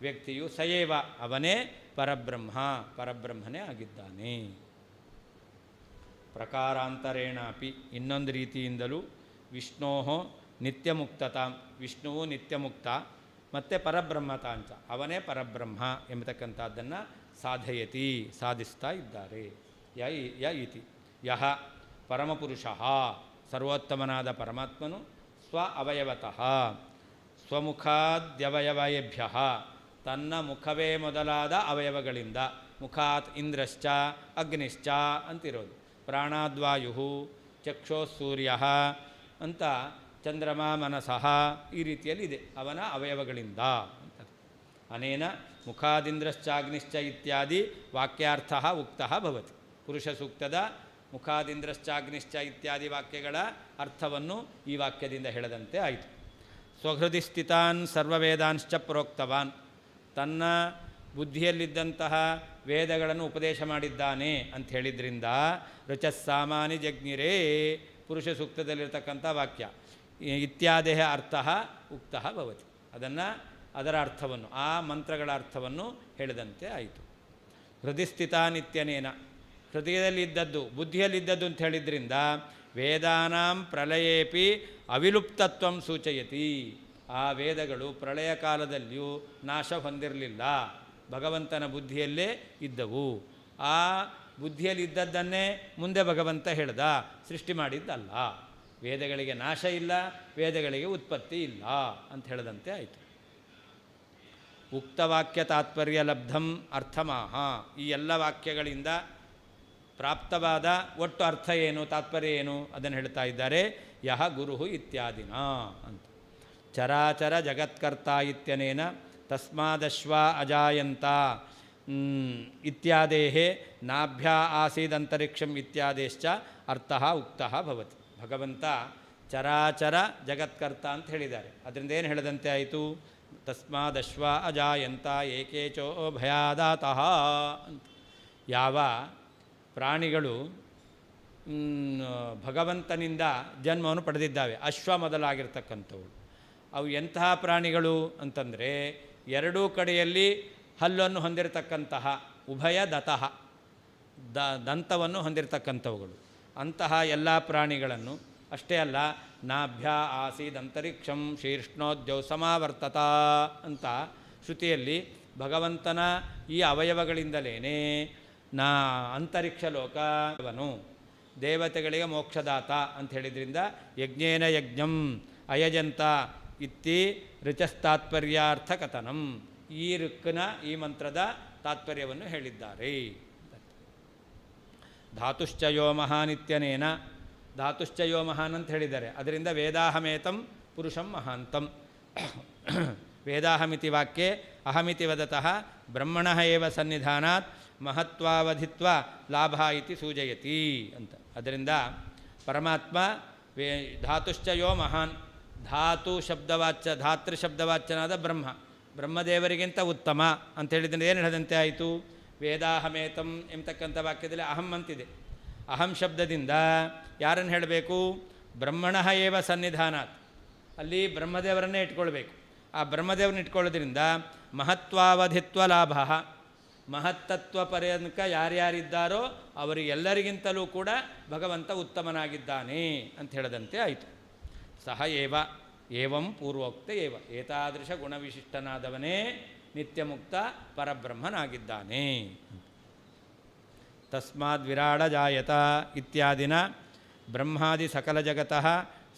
ವ್ಯಕ್ತಿಯು ಸಯೇವ ಅವನೇ ಪರಬ್ರಹ್ಮನೇ ಆಗಿದ್ದಾನೆ. ಪ್ರಕಾರಾಂತರೇಣಾಪಿ ಇನ್ನೊಂದು ರೀತಿಯಿಂದಲೂ ವಿಷ್ಣೋ ನಿತ್ಯಮುಕ್ತತಾಂ ವಿಷ್ಣುವು ನಿತ್ಯಮುಕ್ತ ಮತ್ತು ಪರಬ್ರಹ್ಮತಾಂಚ ಅವನೇ ಪರಬ್ರಹ್ಮ ಎಂಬತಕ್ಕಂಥದ್ದನ್ನು ಸಾಧಿಸ್ತಾ ಇದ್ದಾರೆ. ಇತಿ ಪರಮಪುರುಷ ಸರ್ವೋತ್ತಮನಾದ ಪರಮಾತ್ಮನು ಸ್ವ ಅವಯವತಃ ಸ್ವಮುಖಾದ್ಯವಯವೇಭ್ಯ ತನ್ನ ಮುಖವೇ ಮೊದಲಾದ ಅವಯವಗಳಿಂದ ಮುಖಾತ್ ಇಂದ್ರಶ್ಚ ಅಗ್ನಿಶ್ಚ ಅಂತಿರೋದು, ಪ್ರಾಣಾದ್ವಾಯು ಚಕ್ಷೋಸೂರ್ಯ ಅಂತ ಚಂದ್ರಮ ಮನಸಃ ಈ ರೀತಿಯಲ್ಲಿದೆ ಅವನ ಅವಯವಗಳಿಂದ ಅಂತ. ಅನೇನ ಮುಖಾದಿಂದ್ರಶ್ಚಾಗ್ನಿಶ್ಚ ಇತ್ಯಾದಿ ವಾಕ್ಯಾರ್ಥ ಉಕ್ತಃ ಭವತಿ. ಪುರುಷ ಸೂಕ್ತದ ಮುಖಾದಿಂದ್ರಶ್ಚಾಗ್ನಿಶ್ಚ ಇತ್ಯಾದಿ ವಾಕ್ಯಗಳ ಅರ್ಥವನ್ನು ಈ ವಾಕ್ಯದಿಂದ ಹೇಳದಂತೆ ಆಯಿತು. ಸ್ವಹೃದಿ ಸ್ಥಿತಾನ್ ಸರ್ವವೇದಾಂಶ್ಚ ಪ್ರೋಕ್ತವಾನ್ ತನ್ನ ಬುದ್ಧಿಯಲ್ಲಿದ್ದಂತಹ ವೇದಗಳನ್ನು ಉಪದೇಶ ಮಾಡಿದ್ದಾನೆ ಅಂತ ಹೇಳಿದ್ರಿಂದ ರುಚಸ್ಸಾಮಾನಿ ಜಗ್ನಿರೇ ಪುರುಷ ಸೂಕ್ತದಲ್ಲಿರ್ತಕ್ಕಂಥ ವಾಕ್ಯ ಇತ್ಯಾದೇಹ ಅರ್ಥ ಉಕ್ತಃ ಭವತಿ. ಅದರ ಅರ್ಥವನ್ನು ಆ ಮಂತ್ರಗಳ ಅರ್ಥವನ್ನು ಹೇಳಿದಂತೆ ಆಯಿತು. ಹೃದಯಸ್ಥಿತಾನಿತ್ಯನೇನ ಹೃದಯದಲ್ಲಿದ್ದದ್ದು ಬುದ್ಧಿಯಲ್ಲಿದ್ದದ್ದು ಅಂತ ಹೇಳಿದ್ರಿಂದ ವೇದಾನಾಂ ಪ್ರಳಯೇಪಿ ಅವಿಲುಪ್ತತ್ವಂ ಸೂಚಯತಿ. ಆ ವೇದಗಳು ಪ್ರಳಯ ಕಾಲದಲ್ಲಿಯೂ ನಾಶ ಹೊಂದಿರಲಿಲ್ಲ, ಭಗವಂತನ ಬುದ್ಧಿಯಲ್ಲೇ ಇದ್ದವು. ಆ ಬುದ್ಧಿಯಲ್ಲಿದ್ದದ್ದನ್ನೇ ಮುಂದೆ ಭಗವಂತ ಹೇಳ್ದ, ಸೃಷ್ಟಿ ಮಾಡಿದ್ದಲ್ಲ. ವೇದಗಳಿಗೆ ನಾಶ ಇಲ್ಲ, ವೇದಗಳಿಗೆ ಉತ್ಪತ್ತಿ ಇಲ್ಲ ಅಂತ ಹೇಳದಂತೆ ಆಯಿತು. ಉಕ್ತವಾಕ್ಯ ತಾತ್ಪರ್ಯ ಲಬ್ಧಂ ಅರ್ಥಮಾಹ ಈ ಎಲ್ಲ ವಾಕ್ಯಗಳಿಂದ ಪ್ರಾಪ್ತವಾದ ಒಟ್ಟು ಅರ್ಥ ಏನು, ತಾತ್ಪರ್ಯ ಏನು ಅದನ್ನು ಹೇಳ್ತಾ ಇದ್ದಾರೆ. ಗುರು ಇತ್ಯಾದಿನ ಅಂತ. ಚರಾಚರ ಜಗತ್ಕರ್ತ ಇತ್ಯನೇನ ತಸ್ಮಾದಶ್ವ ಅಜಾಯಂತ ಇತ್ಯಾದೇಹ ನಾಭ್ಯ ಆಸೀದಂತರಿಕ್ಷಂ ಇತ್ಯಾದೇಶ್ಚ ಅರ್ಥ ಉಕ್ತಃ ಭವತಿ. ಭಗವಂತ ಚರಾಚರ ಜಗತ್ಕರ್ತ ಅಂತ ಹೇಳಿದ್ದಾರೆ. ಅದರಿಂದ ಏನು ಹೇಳದಂತೆ ಆಯಿತು? ತಸ್ಮಾದಶ್ವ ಅಜಾಯಂತ ಏಕೇಚೋ ಭಯಾದಾತಃ ಅಂತ. ಯಾವ ಪ್ರಾಣಿಗಳು ಭಗವಂತನಿಂದ ಜನ್ಮವನ್ನು ಪಡೆದಿದ್ದಾವೆ, ಅಶ್ವ ಮೊದಲಾಗಿರ್ತಕ್ಕಂಥವು, ಅವು ಎಂತಹ ಪ್ರಾಣಿಗಳು ಅಂತಂದರೆ ಎರಡೂ ಕಡೆಯಲ್ಲಿ ಹಲ್ಲನ್ನು ಹೊಂದಿರತಕ್ಕಂತಹ ಉಭಯ ದತಃ ದಂತವನ್ನು ಹೊಂದಿರತಕ್ಕಂಥವುಗಳು. ಅಂತಹ ಎಲ್ಲ ಪ್ರಾಣಿಗಳನ್ನು ಅಷ್ಟೇ ಅಲ್ಲ, ನಾಭ್ಯ ಆಸೀದಂತರಿಕ್ಷಂ ಶೀರ್ಷ್ಣೋದ್ಯೌ ಸಮಾವರ್ತತ ಅಂತ ಶ್ರುತಿಯಲ್ಲಿ ಭಗವಂತನ ಈ ಅವಯವಗಳಿಂದಲೇ ಅಂತರಿಕ್ಷ ಲೋಕವನು ದೇವತೆಗಳಿಗೆ ಮೋಕ್ಷದಾತ ಅಂತ ಹೇಳಿದ್ರಿಂದ ಯಜ್ಞೇನ ಯಜ್ಞಂ ಅಯಜಂತ ಇತ್ತಿ ಋಚಸ್ತಾತ್ಪರ್ಯಾರ್ಥ ಕಥನಂ. ಈ ಋಕ್ಕನ ಈ ಮಂತ್ರದ ತಾತ್ಪರ್ಯವನ್ನು ಹೇಳಿದ್ದಾರೆ. ಧಾತುಶ್ಚಯೋ ಮಹಾನಿತ್ಯನೇನ, ಧಾತುಶ್ಚಯೋ ಮಹಾನ್ ಅಂತ ಹೇಳಿದ್ದಾರೆ. ಅದರಿಂದ ವೇದಾಹಮೇತಂ ಪುರುಷಂ ಮಹಾಂತಂ. ವೇದಾಹಮಿತಿ ವಾಕ್ಯೆ ಅಹಮಿತಿ ವದತಃ ಬ್ರಹ್ಮಣಃ ಏವ ಸನ್ನಿಧಾನಾತ್ ಮಹತ್ವಾವಧಿತ್ವ ಲಾಭ ಇತಿ ಸೂಚಯತಿ ಅಂತ. ಅದರಿಂದ ಪರಮಾತ್ಮ ಧಾತುಶ್ಚಯೋ ಮಹಾನ್, ಧಾತು ಶಬ್ದವಾಚ್ಯ, ಧಾತೃ ಶಬ್ದವಾಚ್ಯನಾದ ಬ್ರಹ್ಮದೇವರಿಗಿಂತ ಉತ್ತಮ ಅಂತ ಹೇಳಿದ್ರೆ ಏನು ಹೇಳಿದಂತೆ ಆಯಿತು? ವೇದಾಹಮೇತಂ ಎಂಬತಕ್ಕಂಥ ವಾಕ್ಯದಲ್ಲಿ ಅಹಂ ಅಂತಿದೆ. ಅಹಂ ಶಬ್ದದಿಂದ ಯಾರನ್ನು ಹೇಳಬೇಕು? ಬ್ರಹ್ಮಣಃ ಏವ ಸನ್ನಿಧಾನಾತ್, ಅಲ್ಲಿ ಬ್ರಹ್ಮದೇವರನ್ನೇ ಇಟ್ಕೊಳ್ಬೇಕು. ಆ ಬ್ರಹ್ಮದೇವರನ್ನ ಇಟ್ಕೊಳ್ಳೋದ್ರಿಂದ ಮಹತ್ವಾವಧಿತ್ವ ಲಾಭ, ಮಹತ್ತತ್ವ ಪರ್ಯಂಕ ಯಾರ್ಯಾರಿದ್ದಾರೋ ಅವರಿಗೆಲ್ಲರಿಗಿಂತಲೂ ಕೂಡ ಭಗವಂತ ಉತ್ತಮನಾಗಿದ್ದಾನೆ ಅಂತ ಹೇಳದಂತೆ ಆಯಿತು. ಸಹ ಏವ ಏವಂ ಪೂರ್ವೋಕ್ತ ಏವ, ಏತಾದೃಶ ಗುಣವಿಶಿಷ್ಟನಾದವನೇ ನಿತ್ಯಮುಕ್ತ ಪರಬ್ರಹ್ಮನಾಗಿದ್ದಾನೆ. ತಸ್ಮಾದ್ ವಿರಾಡ ಜಾಯತ ಇತ್ಯಾದಿನ ಬ್ರಹ್ಮಾದಿ ಸಕಲ ಜಗತಃ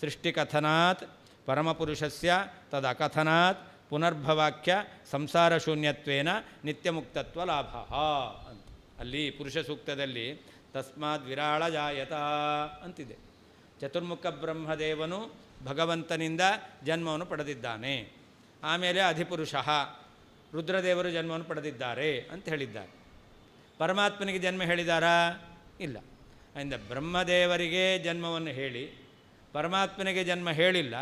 ಸೃಷ್ಟಿಕಥನಾತ್ ಪರಮಪುರುಷಸ್ಯ ತದಕಥನಾತ್ ಪುನರ್ಭವಾಕ್ಯ ಸಂಸಾರ ಶೂನ್ಯತ್ವೇನ ನಿತ್ಯಮುಕ್ತತ್ವ ಲಾಭ ಅಂತ. ಅಲ್ಲಿ ಪುರುಷ ಸೂಕ್ತದಲ್ಲಿ ತಸ್ಮಾದ್ ವಿರಾಳ ಜಾಯತ ಅಂತಿದೆ. ಚತುರ್ಮುಖ ಬ್ರಹ್ಮದೇವನು ಭಗವಂತನಿಂದ ಜನ್ಮವನ್ನು ಪಡೆದಿದ್ದಾನೆ. ಆಮೇಲೆ ಅಧಿಪುರುಷ ರುದ್ರದೇವರು ಜನ್ಮವನ್ನು ಪಡೆದಿದ್ದಾರೆ ಅಂತ ಹೇಳಿದ್ದಾರೆ. ಪರಮಾತ್ಮನಿಗೆ ಜನ್ಮ ಹೇಳಿದಾರಾ? ಇಲ್ಲ. ಅದರಿಂದ ಬ್ರಹ್ಮದೇವರಿಗೆ ಜನ್ಮವನ್ನು ಹೇಳಿ ಪರಮಾತ್ಮನಿಗೆ ಜನ್ಮ ಹೇಳಿಲ್ಲ.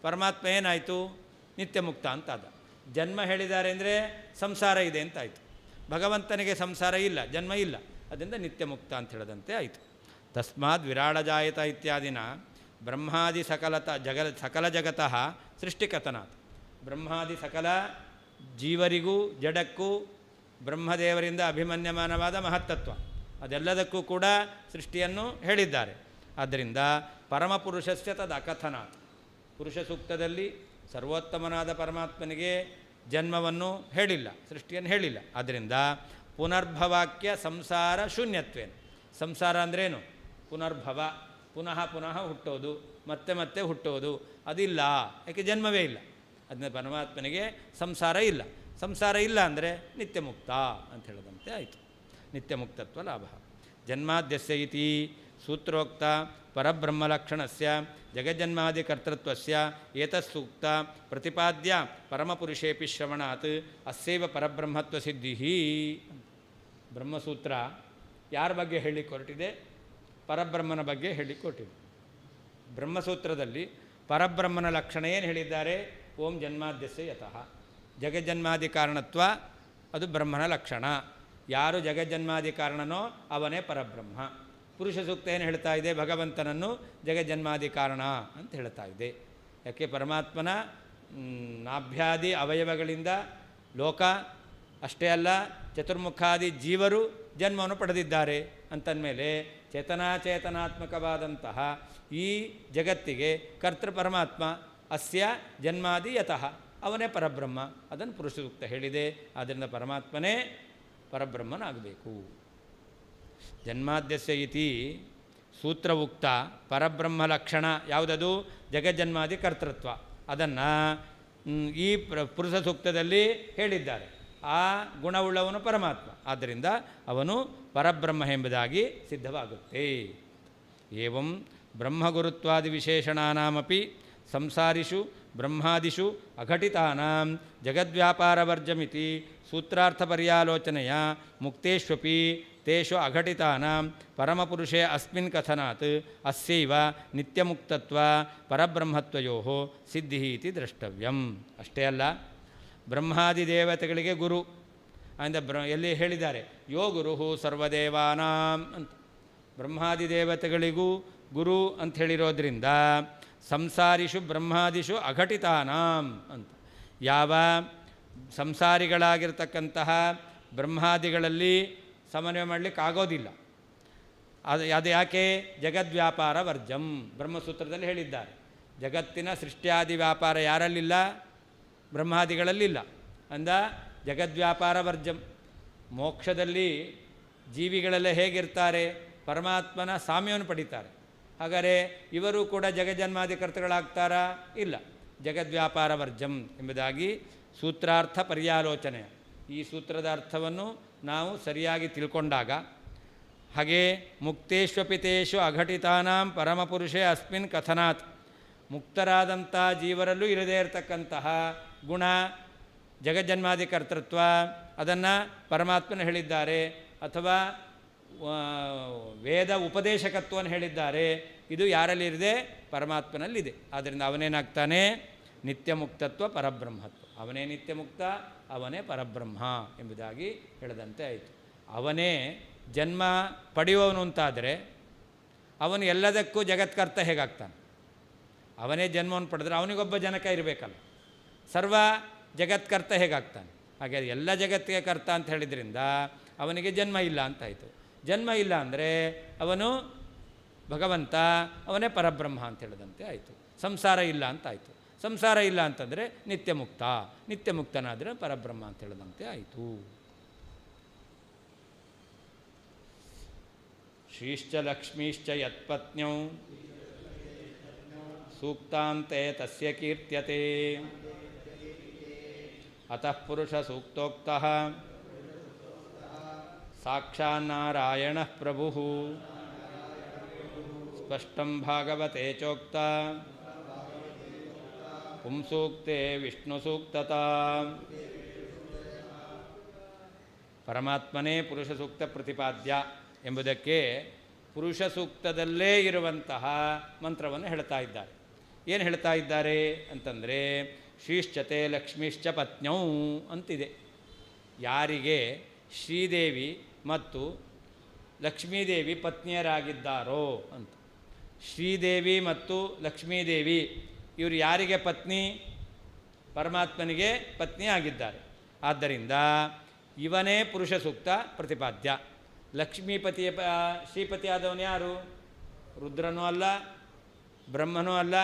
ಪರಮಾತ್ಮ ಏನಾಯಿತು? ನಿತ್ಯಮುಕ್ತ ಅಂತಾದ. ಜನ್ಮ ಹೇಳಿದ್ದಾರೆ ಅಂದರೆ ಸಂಸಾರ ಇದೆ ಅಂತಾಯಿತು. ಭಗವಂತನಿಗೆ ಸಂಸಾರ ಇಲ್ಲ, ಜನ್ಮ ಇಲ್ಲ, ಅದರಿಂದ ನಿತ್ಯಮುಕ್ತ ಅಂತ ಹೇಳದಂತೆ ಆಯಿತು. ತಸ್ಮಾದ್ ವಿರಾಳ ಜಾಯತ ಇತ್ಯಾದಿನ ಬ್ರಹ್ಮಾದಿ ಸಕಲ ಜಗತಃ ಸೃಷ್ಟಿಕಥನಾತ್, ಬ್ರಹ್ಮಾದಿ ಸಕಲ ಜೀವರಿಗೂ ಜಡಕ್ಕೂ ಬ್ರಹ್ಮದೇವರಿಂದ ಅಭಿಮನ್ಯಮಾನವಾದ ಮಹತ್ತತ್ವ ಅದೆಲ್ಲದಕ್ಕೂ ಕೂಡ ಸೃಷ್ಟಿಯನ್ನು ಹೇಳಿದ್ದಾರೆ. ಆದ್ದರಿಂದ ಪರಮಪುರುಷಸ್ಯ ತದ್ ಅಕಥನಾತ್, ಪುರುಷ ಸೂಕ್ತದಲ್ಲಿ ಸರ್ವೋತ್ತಮನಾದ ಪರಮಾತ್ಮನಿಗೆ ಜನ್ಮವನ್ನು ಹೇಳಿಲ್ಲ, ಸೃಷ್ಟಿಯನ್ನು ಹೇಳಿಲ್ಲ. ಆದ್ದರಿಂದ ಪುನರ್ಭವಾಕ್ಯ ಸಂಸಾರ ಶೂನ್ಯತ್ವೇನ, ಸಂಸಾರ ಅಂದ್ರೇನು? ಪುನರ್ಭವ, ಪುನಃ ಪುನಃ ಹುಟ್ಟೋದು, ಮತ್ತೆ ಮತ್ತೆ ಹುಟ್ಟೋದು, ಅದಿಲ್ಲ. ಯಾಕೆ? ಜನ್ಮವೇ ಇಲ್ಲ. ಅದನ್ನ ಪರಮಾತ್ಮನಿಗೆ ಸಂಸಾರ ಇಲ್ಲ. ಸಂಸಾರ ಇಲ್ಲ ಅಂದರೆ ನಿತ್ಯಮುಕ್ತ ಅಂತ ಹೇಳದಂತೆ ಆಯಿತು. ನಿತ್ಯಮುಕ್ತತ್ವ ಲಾಭ. ಜನ್ಮಾದ್ಯಸ್ಯ ಇತಿ ಸೂತ್ರೋಕ್ತ ಪರಬ್ರಹ್ಮಲಕ್ಷಣಸ್ಯ ಜಗಜ್ಜನ್ಮಾದಿಕರ್ತೃತ್ವಸ್ಯ ಏತತ್ಸೂಕ್ತ ಪ್ರತಿಪಾದ್ಯ ಪರಮಪುರುಷೇಪಿ ಶ್ರವಣಾತ್ ಅಸ್ಸೈವ ಪರಬ್ರಹ್ಮತ್ವ ಸಿದ್ಧಿ. ಬ್ರಹ್ಮಸೂತ್ರ ಯಾರ ಬಗ್ಗೆ ಹೇಳಿಕೊಟ್ಟಿದೆ? ಪರಬ್ರಹ್ಮನ ಬಗ್ಗೆ ಹೇಳಿಕೊಟ್ಟಿದೆ. ಬ್ರಹ್ಮಸೂತ್ರದಲ್ಲಿ ಪರಬ್ರಹ್ಮನ ಲಕ್ಷಣ ಏನು ಹೇಳಿದ್ದಾರೆ? ಓಂ ಜನ್ಮಾದ್ಯಸ್ಯ ಯತಃ, ಜಗಜ್ಜನ್ಮಾದಿ ಕಾರಣತ್ವ ಅದು ಬ್ರಹ್ಮನ ಲಕ್ಷಣ. ಯಾರು ಜಗಜ್ಜನ್ಮಾದಿ ಕಾರಣನೋ ಅವನೇ ಪರಬ್ರಹ್ಮ. ಪುರುಷ ಸೂಕ್ತ ಏನು ಹೇಳ್ತಾ ಇದೆ? ಭಗವಂತನನ್ನು ಜಗಜ್ಜನ್ಮಾದಿ ಕಾರಣ ಅಂತ ಹೇಳ್ತಾ ಇದೆ. ಯಾಕೆ? ಪರಮಾತ್ಮನ ನಾಭ್ಯಾದಿ ಅವಯವಗಳಿಂದ ಲೋಕ ಅಷ್ಟೇ ಅಲ್ಲ, ಚತುರ್ಮುಖಾದಿ ಜೀವರು ಜನ್ಮವನ್ನು ಪಡೆದಿದ್ದಾರೆ ಅಂತಂದಮೇಲೆ ಚೇತನಾತ್ಮಕವಾದಂತಹ ಈ ಜಗತ್ತಿಗೆ ಕರ್ತೃ ಪರಮಾತ್ಮ ಅಸ್ಯ ಜನ್ಮಾದಿ ಯತಃ, ಅವನೇ ಪರಬ್ರಹ್ಮ. ಅದನ್ನು ಪುರುಷ ಸೂಕ್ತ ಹೇಳಿದೆ. ಆದ್ದರಿಂದ ಪರಮಾತ್ಮನೇ ಪರಬ್ರಹ್ಮನಾಗಬೇಕು. ಜನ್ಮಾದ್ಯಸ್ಯ ಇತಿ ಸೂತ್ರ ಉಕ್ತ ಪರಬ್ರಹ್ಮ ಲಕ್ಷಣ ಯಾವುದದು? ಜಗಜ್ಜನ್ಮಾದಿ ಕರ್ತೃತ್ವ. ಅದನ್ನು ಈ ಪುರುಷ ಸೂಕ್ತದಲ್ಲಿ ಹೇಳಿದ್ದಾರೆ. ಆ ಗುಣವುಳ್ಳವನು ಪರಮಾತ್ಮ, ಆದ್ದರಿಂದ ಅವನು ಪರಬ್ರಹ್ಮ ಎಂಬುದಾಗಿ ಸಿದ್ಧವಾಗುತ್ತೆ. ಏವಂ ಬ್ರಹ್ಮಗುರುತ್ವಾದಿ ವಿಶೇಷಣಾನಾಮಪಿ ಸಂಸಾರಿಷು ಬ್ರಹ್ಮಾದಿಷು ಅಘಟಿತಾನಾಂ ಜಗದ್ವ್ಯಾಪಾರವರ್ಜಮಿತಿ ಸೂತ್ರಾರ್ಥಪರ್ಯಾಲೋಚನೆಯ ಮುಕ್ತೇಷ್ವಪಿ ತೇಷು ಅಘಟಿತಾನಾಂ ಪರಮಪುರುಷೇ ಅಸ್ಮಿನ್ ಕಥನಾತ್ ಅಸ್ಯೈವ ನಿತ್ಯಮುಕ್ತತ್ವ ಪರಬ್ರಹ್ಮತ್ವಯೋ ಸಿದ್ಧಿ ಇತಿ ದ್ರಷ್ಟವ್ಯಂ. ಅಷ್ಟೇ ಅಲ್ಲ, ಬ್ರಹ್ಮಾದಿ ದೇವತೆಗಳಿಗೆ ಗುರು ಅಂದರೆ ಎಲ್ಲಿ ಹೇಳಿದ್ದಾರೆ? ಯೋ ಗುರು ಸರ್ವದೇವಾನಾಂ ಅಂತ. ಬ್ರಹ್ಮಾದಿ ದೇವತೆಗಳಿಗೂ ಗುರು ಅಂತ ಹೇಳಿರೋದ್ರಿಂದ ಸಂಸಾರಿಷು ಬ್ರಹ್ಮಾದಿಷು ಅಘಟಿತಾನಾಂ ಅಂತ. ಯಾವ ಸಂಸಾರಿಗಳಾಗಿರ್ತಕ್ಕಂತಹ ಬ್ರಹ್ಮಾದಿಗಳಲ್ಲಿ ಸಮನ್ವಯ ಮಾಡಲಿಕ್ಕೆ ಆಗೋದಿಲ್ಲ. ಅದು ಯಾಕೆ? ಜಗದ್ವ್ಯಾಪಾರ ವರ್ಜಂ. ಬ್ರಹ್ಮಸೂತ್ರದಲ್ಲಿ ಹೇಳಿದ್ದಾರೆ. ಜಗತ್ತಿನ ಸೃಷ್ಟಿಯಾದಿ ವ್ಯಾಪಾರ ಯಾರಲ್ಲಿಲ್ಲ? ಬ್ರಹ್ಮಾದಿಗಳಲ್ಲಿಲ್ಲ. ಅಂದ ಜಗದ್ವ್ಯಾಪಾರ ವರ್ಜಂ. ಮೋಕ್ಷದಲ್ಲಿ ಜೀವಿಗಳೆಲ್ಲ ಹೇಗಿರ್ತಾರೆ? ಪರಮಾತ್ಮನ ಸಾಮ್ಯವನ್ನು ಪಡೀತಾರೆ. ಹಾಗಾದರೆ ಇವರು ಕೂಡ ಜಗಜ್ಜನ್ಮಾದಿ ಕರ್ತೃಗಳಾಗ್ತಾರಾ? ಇಲ್ಲ. ಜಗದ್ವ್ಯಾಪಾರ ವರ್ಜಂ ಎಂಬುದಾಗಿ ಸೂತ್ರಾರ್ಥ ಪರ್ಯಾಲೋಚನೆ. ಈ ಸೂತ್ರದ ಅರ್ಥವನ್ನು ನಾವು ಸರಿಯಾಗಿ ತಿಳ್ಕೊಂಡಾಗ, ಹಾಗೆ ಮುಕ್ತೇಶ್ವಪಿತೇಶು ಅಘಟಿತಾನಾಂ ಪರಮಪುರುಷೇ ಅಸ್ಮಿನ್ ಕಥನಾತ್, ಮುಕ್ತರಾದಂಥ ಜೀವರಲ್ಲೂ ಇರದೇ ಇರತಕ್ಕಂತಹ ಗುಣ, ಜಗಜ್ಜನ್ಮಾದಿ ಕರ್ತೃತ್ವ, ಅದನ್ನು ಪರಮಾತ್ಮನ ಹೇಳಿದ್ದಾರೆ, ಅಥವಾ ವೇದ ಉಪದೇಶಕತ್ವವನ್ನು ಹೇಳಿದ್ದಾರೆ. ಇದು ಯಾರಲ್ಲಿರಿದೆ? ಪರಮಾತ್ಮನಲ್ಲಿದೆ. ಆದ್ದರಿಂದ ಅವನೇನಾಗ್ತಾನೆ? ನಿತ್ಯ ಮುಕ್ತತ್ವ ಪರಬ್ರಹ್ಮತ್ವ. ಅವನೇ ನಿತ್ಯ ಮುಕ್ತ, ಅವನೇ ಪರಬ್ರಹ್ಮ ಎಂಬುದಾಗಿ ಹೇಳದಂತೆ ಆಯಿತು. ಅವನೇ ಜನ್ಮ ಪಡೆಯುವವನು ಅಂತಾದರೆ ಅವನು ಎಲ್ಲದಕ್ಕೂ ಜಗತ್ಕರ್ತ ಹೇಗಾಗ್ತಾನೆ? ಅವನೇ ಜನ್ಮವನ್ನು ಪಡೆದ್ರೆ ಅವನಿಗೊಬ್ಬ ಜನಕ ಇರಬೇಕಲ್ಲ, ಸರ್ವ ಜಗತ್ಕರ್ತ ಹೇಗಾಗ್ತಾನೆ? ಹಾಗೆ ಎಲ್ಲ ಜಗತ್ತಿಗೆ ಕರ್ತ ಅಂತ ಹೇಳಿದ್ರಿಂದ ಅವನಿಗೆ ಜನ್ಮ ಇಲ್ಲ ಅಂತಾಯಿತು. ಜನ್ಮ ಇಲ್ಲ ಅಂದರೆ ಅವನು ಭಗವಂತ, ಅವನೇ ಪರಬ್ರಹ್ಮ ಅಂತ ಹೇಳಿದಂತೆ ಆಯಿತು. ಸಂಸಾರ ಇಲ್ಲ ಅಂತಾಯಿತು. ಸಂಸಾರ ಇಲ್ಲ ಅಂತಂದರೆ ನಿತ್ಯ ಮುಕ್ತ, ನಿತ್ಯ ಮುಕ್ತನಾದರೆ ಪರಬ್ರಹ್ಮ ಅಂತ ಹೇಳಿದಂತೆ ಆಯಿತು. ಶ್ರೀಶ್ಚ ಲಕ್ಷ್ಮೀಶ್ಚ ಯತ್ಪತ್ನ್ಯೌ ಸೂಕ್ತಾಂತೆ ತಸ್ಯ ಕೀರ್ತ್ಯತೆ ಅತಃ ಪುರುಷ ಸೂಕ್ತೋಕ್ತಃ ಸಾಕ್ಷಾನ್ನಾರಾಯಣಃ ಪ್ರಭುಃ ಸ್ಪಷ್ಟಂ ಭಾಗವತೆ ಚೋಕ್ತ ಪುಂಸೂಕ್ತೆ ವಿಷ್ಣುಸೂಕ್ತತಾ. ಪರಮಾತ್ಮನೇ ಪುರುಷ ಸೂಕ್ತ ಪ್ರತಿಪಾದ್ಯ ಎಂಬುದಕ್ಕೆ ಪುರುಷ ಸೂಕ್ತದಲ್ಲೇ ಇರುವಂತಹ ಮಂತ್ರವನ್ನು ಹೇಳ್ತಾ ಇದ್ದಾರೆ. ಏನು ಹೇಳ್ತಾ ಇದ್ದಾರೆ ಅಂತಂದರೆ, ಶ್ರೀಶ್ಚತೆ ಲಕ್ಷ್ಮೀಶ್ಚ ಪತ್ನ್ಯೌ ಅಂತಿದೆ. ಯಾರಿಗೆ ಶ್ರೀದೇವಿ ಮತ್ತು ಲಕ್ಷ್ಮೀದೇವಿ ಪತ್ನಿಯರಾಗಿದ್ದಾರೋ ಅಂತ. ಶ್ರೀದೇವಿ ಮತ್ತು ಲಕ್ಷ್ಮೀದೇವಿ ಇವರು ಯಾರಿಗೆ ಪತ್ನಿ? ಪರಮಾತ್ಮನಿಗೆ ಪತ್ನಿ ಆಗಿದ್ದಾರೆ. ಆದ್ದರಿಂದ ಇವನೇ ಪುರುಷ ಸೂಕ್ತ ಪ್ರತಿಪಾದ್ಯ. ಲಕ್ಷ್ಮೀಪತಿಯ ಶ್ರೀಪತಿ ಆದವನು ಯಾರು? ರುದ್ರನೂ ಅಲ್ಲ, ಬ್ರಹ್ಮನೂ ಅಲ್ಲ,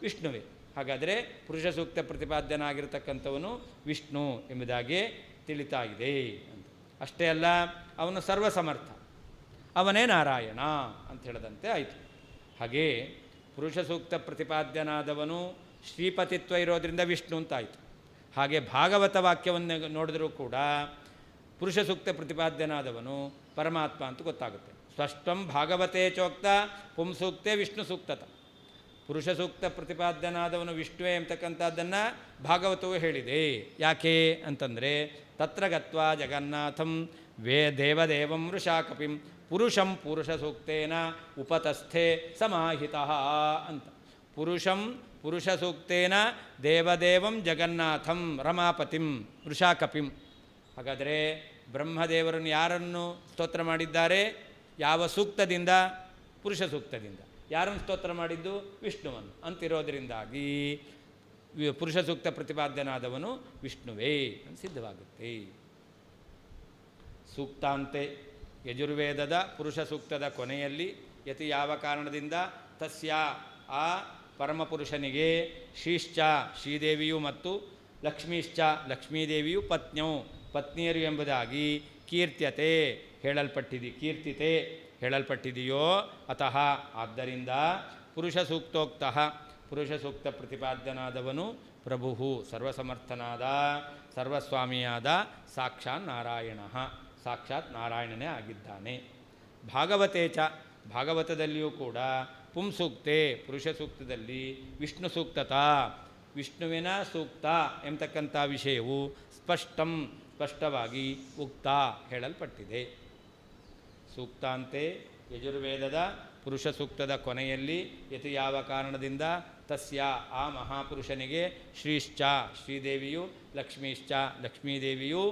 ವಿಷ್ಣುವೇ. ಹಾಗಾದರೆ ಪುರುಷ ಸೂಕ್ತ ಪ್ರತಿಪಾದ್ಯನಾಗಿರ್ತಕ್ಕಂಥವನು ವಿಷ್ಣು ಎಂಬುದಾಗಿ ತಿಳಿತಾ ಇದೆ ಅಂತ. ಅಷ್ಟೇ ಅಲ್ಲ, ಅವನು ಸರ್ವಸಮರ್ಥ, ಅವನೇ ನಾರಾಯಣ ಅಂತ ಹೇಳದಂತೆ ಆಯಿತು. ಹಾಗೇ ಪುರುಷ ಸೂಕ್ತ ಪ್ರತಿಪಾದ್ಯನಾದವನು ಶ್ರೀಪತಿತ್ವ ಇರೋದರಿಂದ ವಿಷ್ಣು ಅಂತಾಯಿತು. ಹಾಗೆ ಭಾಗವತ ವಾಕ್ಯವನ್ನು ನೋಡಿದ್ರೂ ಕೂಡ ಪುರುಷ ಸೂಕ್ತ ಪ್ರತಿಪಾದ್ಯನಾದವನು ಪರಮಾತ್ಮ ಅಂತ ಗೊತ್ತಾಗುತ್ತೆ. ಸ್ಪಷ್ಟಂ ಭಾಗವತೆ ಚೋಕ್ತ ಪುಂಸೂಕ್ತೆ ವಿಷ್ಣು ಸೂಕ್ತತ. ಪುರುಷ ಸೂಕ್ತ ಪ್ರತಿಪಾದ್ಯನಾದವನು ವಿಷ್ಣುವೇ ಎಂಬತಕ್ಕಂಥದ್ದನ್ನು ಭಾಗವತವು ಹೇಳಿದೆ. ಯಾಕೆ ಅಂತಂದರೆ, ತತ್ರ ಗತ್ವಾ ಜಗನ್ನಾಥಂ ದೇವದೇವಂ ವೃಷಾಕಪಿಂ ಪುರುಷಂ ಪುರುಷ ಸೂಕ್ತೇನ ಉಪತಸ್ಥೆ ಸಮಾಹಿತಃ ಅಂತ. ಪುರುಷಂ ಪುರುಷ ಸೂಕ್ತೇನ ದೇವದೇವಂ ಜಗನ್ನಾಥಂ ರಮಾಪತಿಂ ವೃಷಾಕಪಿಂ. ಹಾಗಾದರೆ ಬ್ರಹ್ಮದೇವರನ್ನು ಯಾರನ್ನು ಸ್ತೋತ್ರ ಮಾಡಿದ್ದಾರೆ? ಯಾವ ಸೂಕ್ತದಿಂದ? ಪುರುಷ ಸೂಕ್ತದಿಂದ. ಯಾರನ್ನು ಸ್ತೋತ್ರ ಮಾಡಿದ್ದು? ವಿಷ್ಣುವನ್ನು ಅಂತಿರೋದರಿಂದಾಗಿ ಪುರುಷ ಸೂಕ್ತ ಪ್ರತಿಪಾದ್ಯನಾದವನು ವಿಷ್ಣುವೇ ಅಂತ ಸಿದ್ಧವಾಗುತ್ತೆ. ಸೂಕ್ತಾಂತೆ ಯಜುರ್ವೇದದ ಪುರುಷ ಸೂಕ್ತದ ಕೊನೆಯಲ್ಲಿ ಯತಿ ಯಾವ ಕಾರಣದಿಂದ ತಸ್ಯ ಆ ಪರಮಪುರುಷನಿಗೆ ಶ್ರೀಶ್ಚ ಶ್ರೀದೇವಿಯು ಮತ್ತು ಲಕ್ಷ್ಮೀಶ್ಚ ಲಕ್ಷ್ಮೀದೇವಿಯು ಪತ್ನ್ಯೌ ಪತ್ನಿಯರು ಎಂಬುದಾಗಿ ಕೀರ್ತ್ಯತೆ ಕೀರ್ತಿತೆ ಹೇಳಲ್ಪಟ್ಟಿದೆಯೋ ಅತಃ ಆದ್ದರಿಂದ ಪುರುಷ ಸೂಕ್ತೋಕ್ತಃ ಪುರುಷ ಸೂಕ್ತ ಪ್ರತಿಪಾದ್ಯನಾದವನು ಪ್ರಭು ಸರ್ವಸಮರ್ಥನಾದ ಸರ್ವಸ್ವಾಮಿಯಾದ ಸಾಕ್ಷಾತ್ ನಾರಾಯಣ, ಸಾಕ್ಷಾತ್ ನಾರಾಯಣನೇ ಆಗಿದ್ದಾನೆ. ಭಾಗವತೇಚ ಭಾಗವತದಲ್ಲಿಯೂ ಕೂಡ ಪುಂಸೂಕ್ತೆ ಪುರುಷ ಸೂಕ್ತದಲ್ಲಿ ವಿಷ್ಣು ಸೂಕ್ತತಾ ವಿಷ್ಣುವಿನ ಸೂಕ್ತ ಎಂಬತಕ್ಕಂಥ ವಿಷಯವು ಸ್ಪಷ್ಟವಾಗಿ ಉಕ್ತ ಹೇಳಲ್ಪಟ್ಟಿದೆ. ಸೂಕ್ತಾಂತೆ ಯಜುರ್ವೇದದ ಪುರುಷ ಸೂಕ್ತದ ಕೊನೆಯಲ್ಲಿ ಯತಿ ಯಾವ ಕಾರಣದಿಂದ ತಸ್ಯ ಆ ಮಹಾಪುರುಷನಿಗೆ ಶ್ರೀಶ್ಚ ಶ್ರೀದೇವಿಯು ಲಕ್ಷ್ಮೀಶ್ಚ ಲಕ್ಷ್ಮೀದೇವಿಯು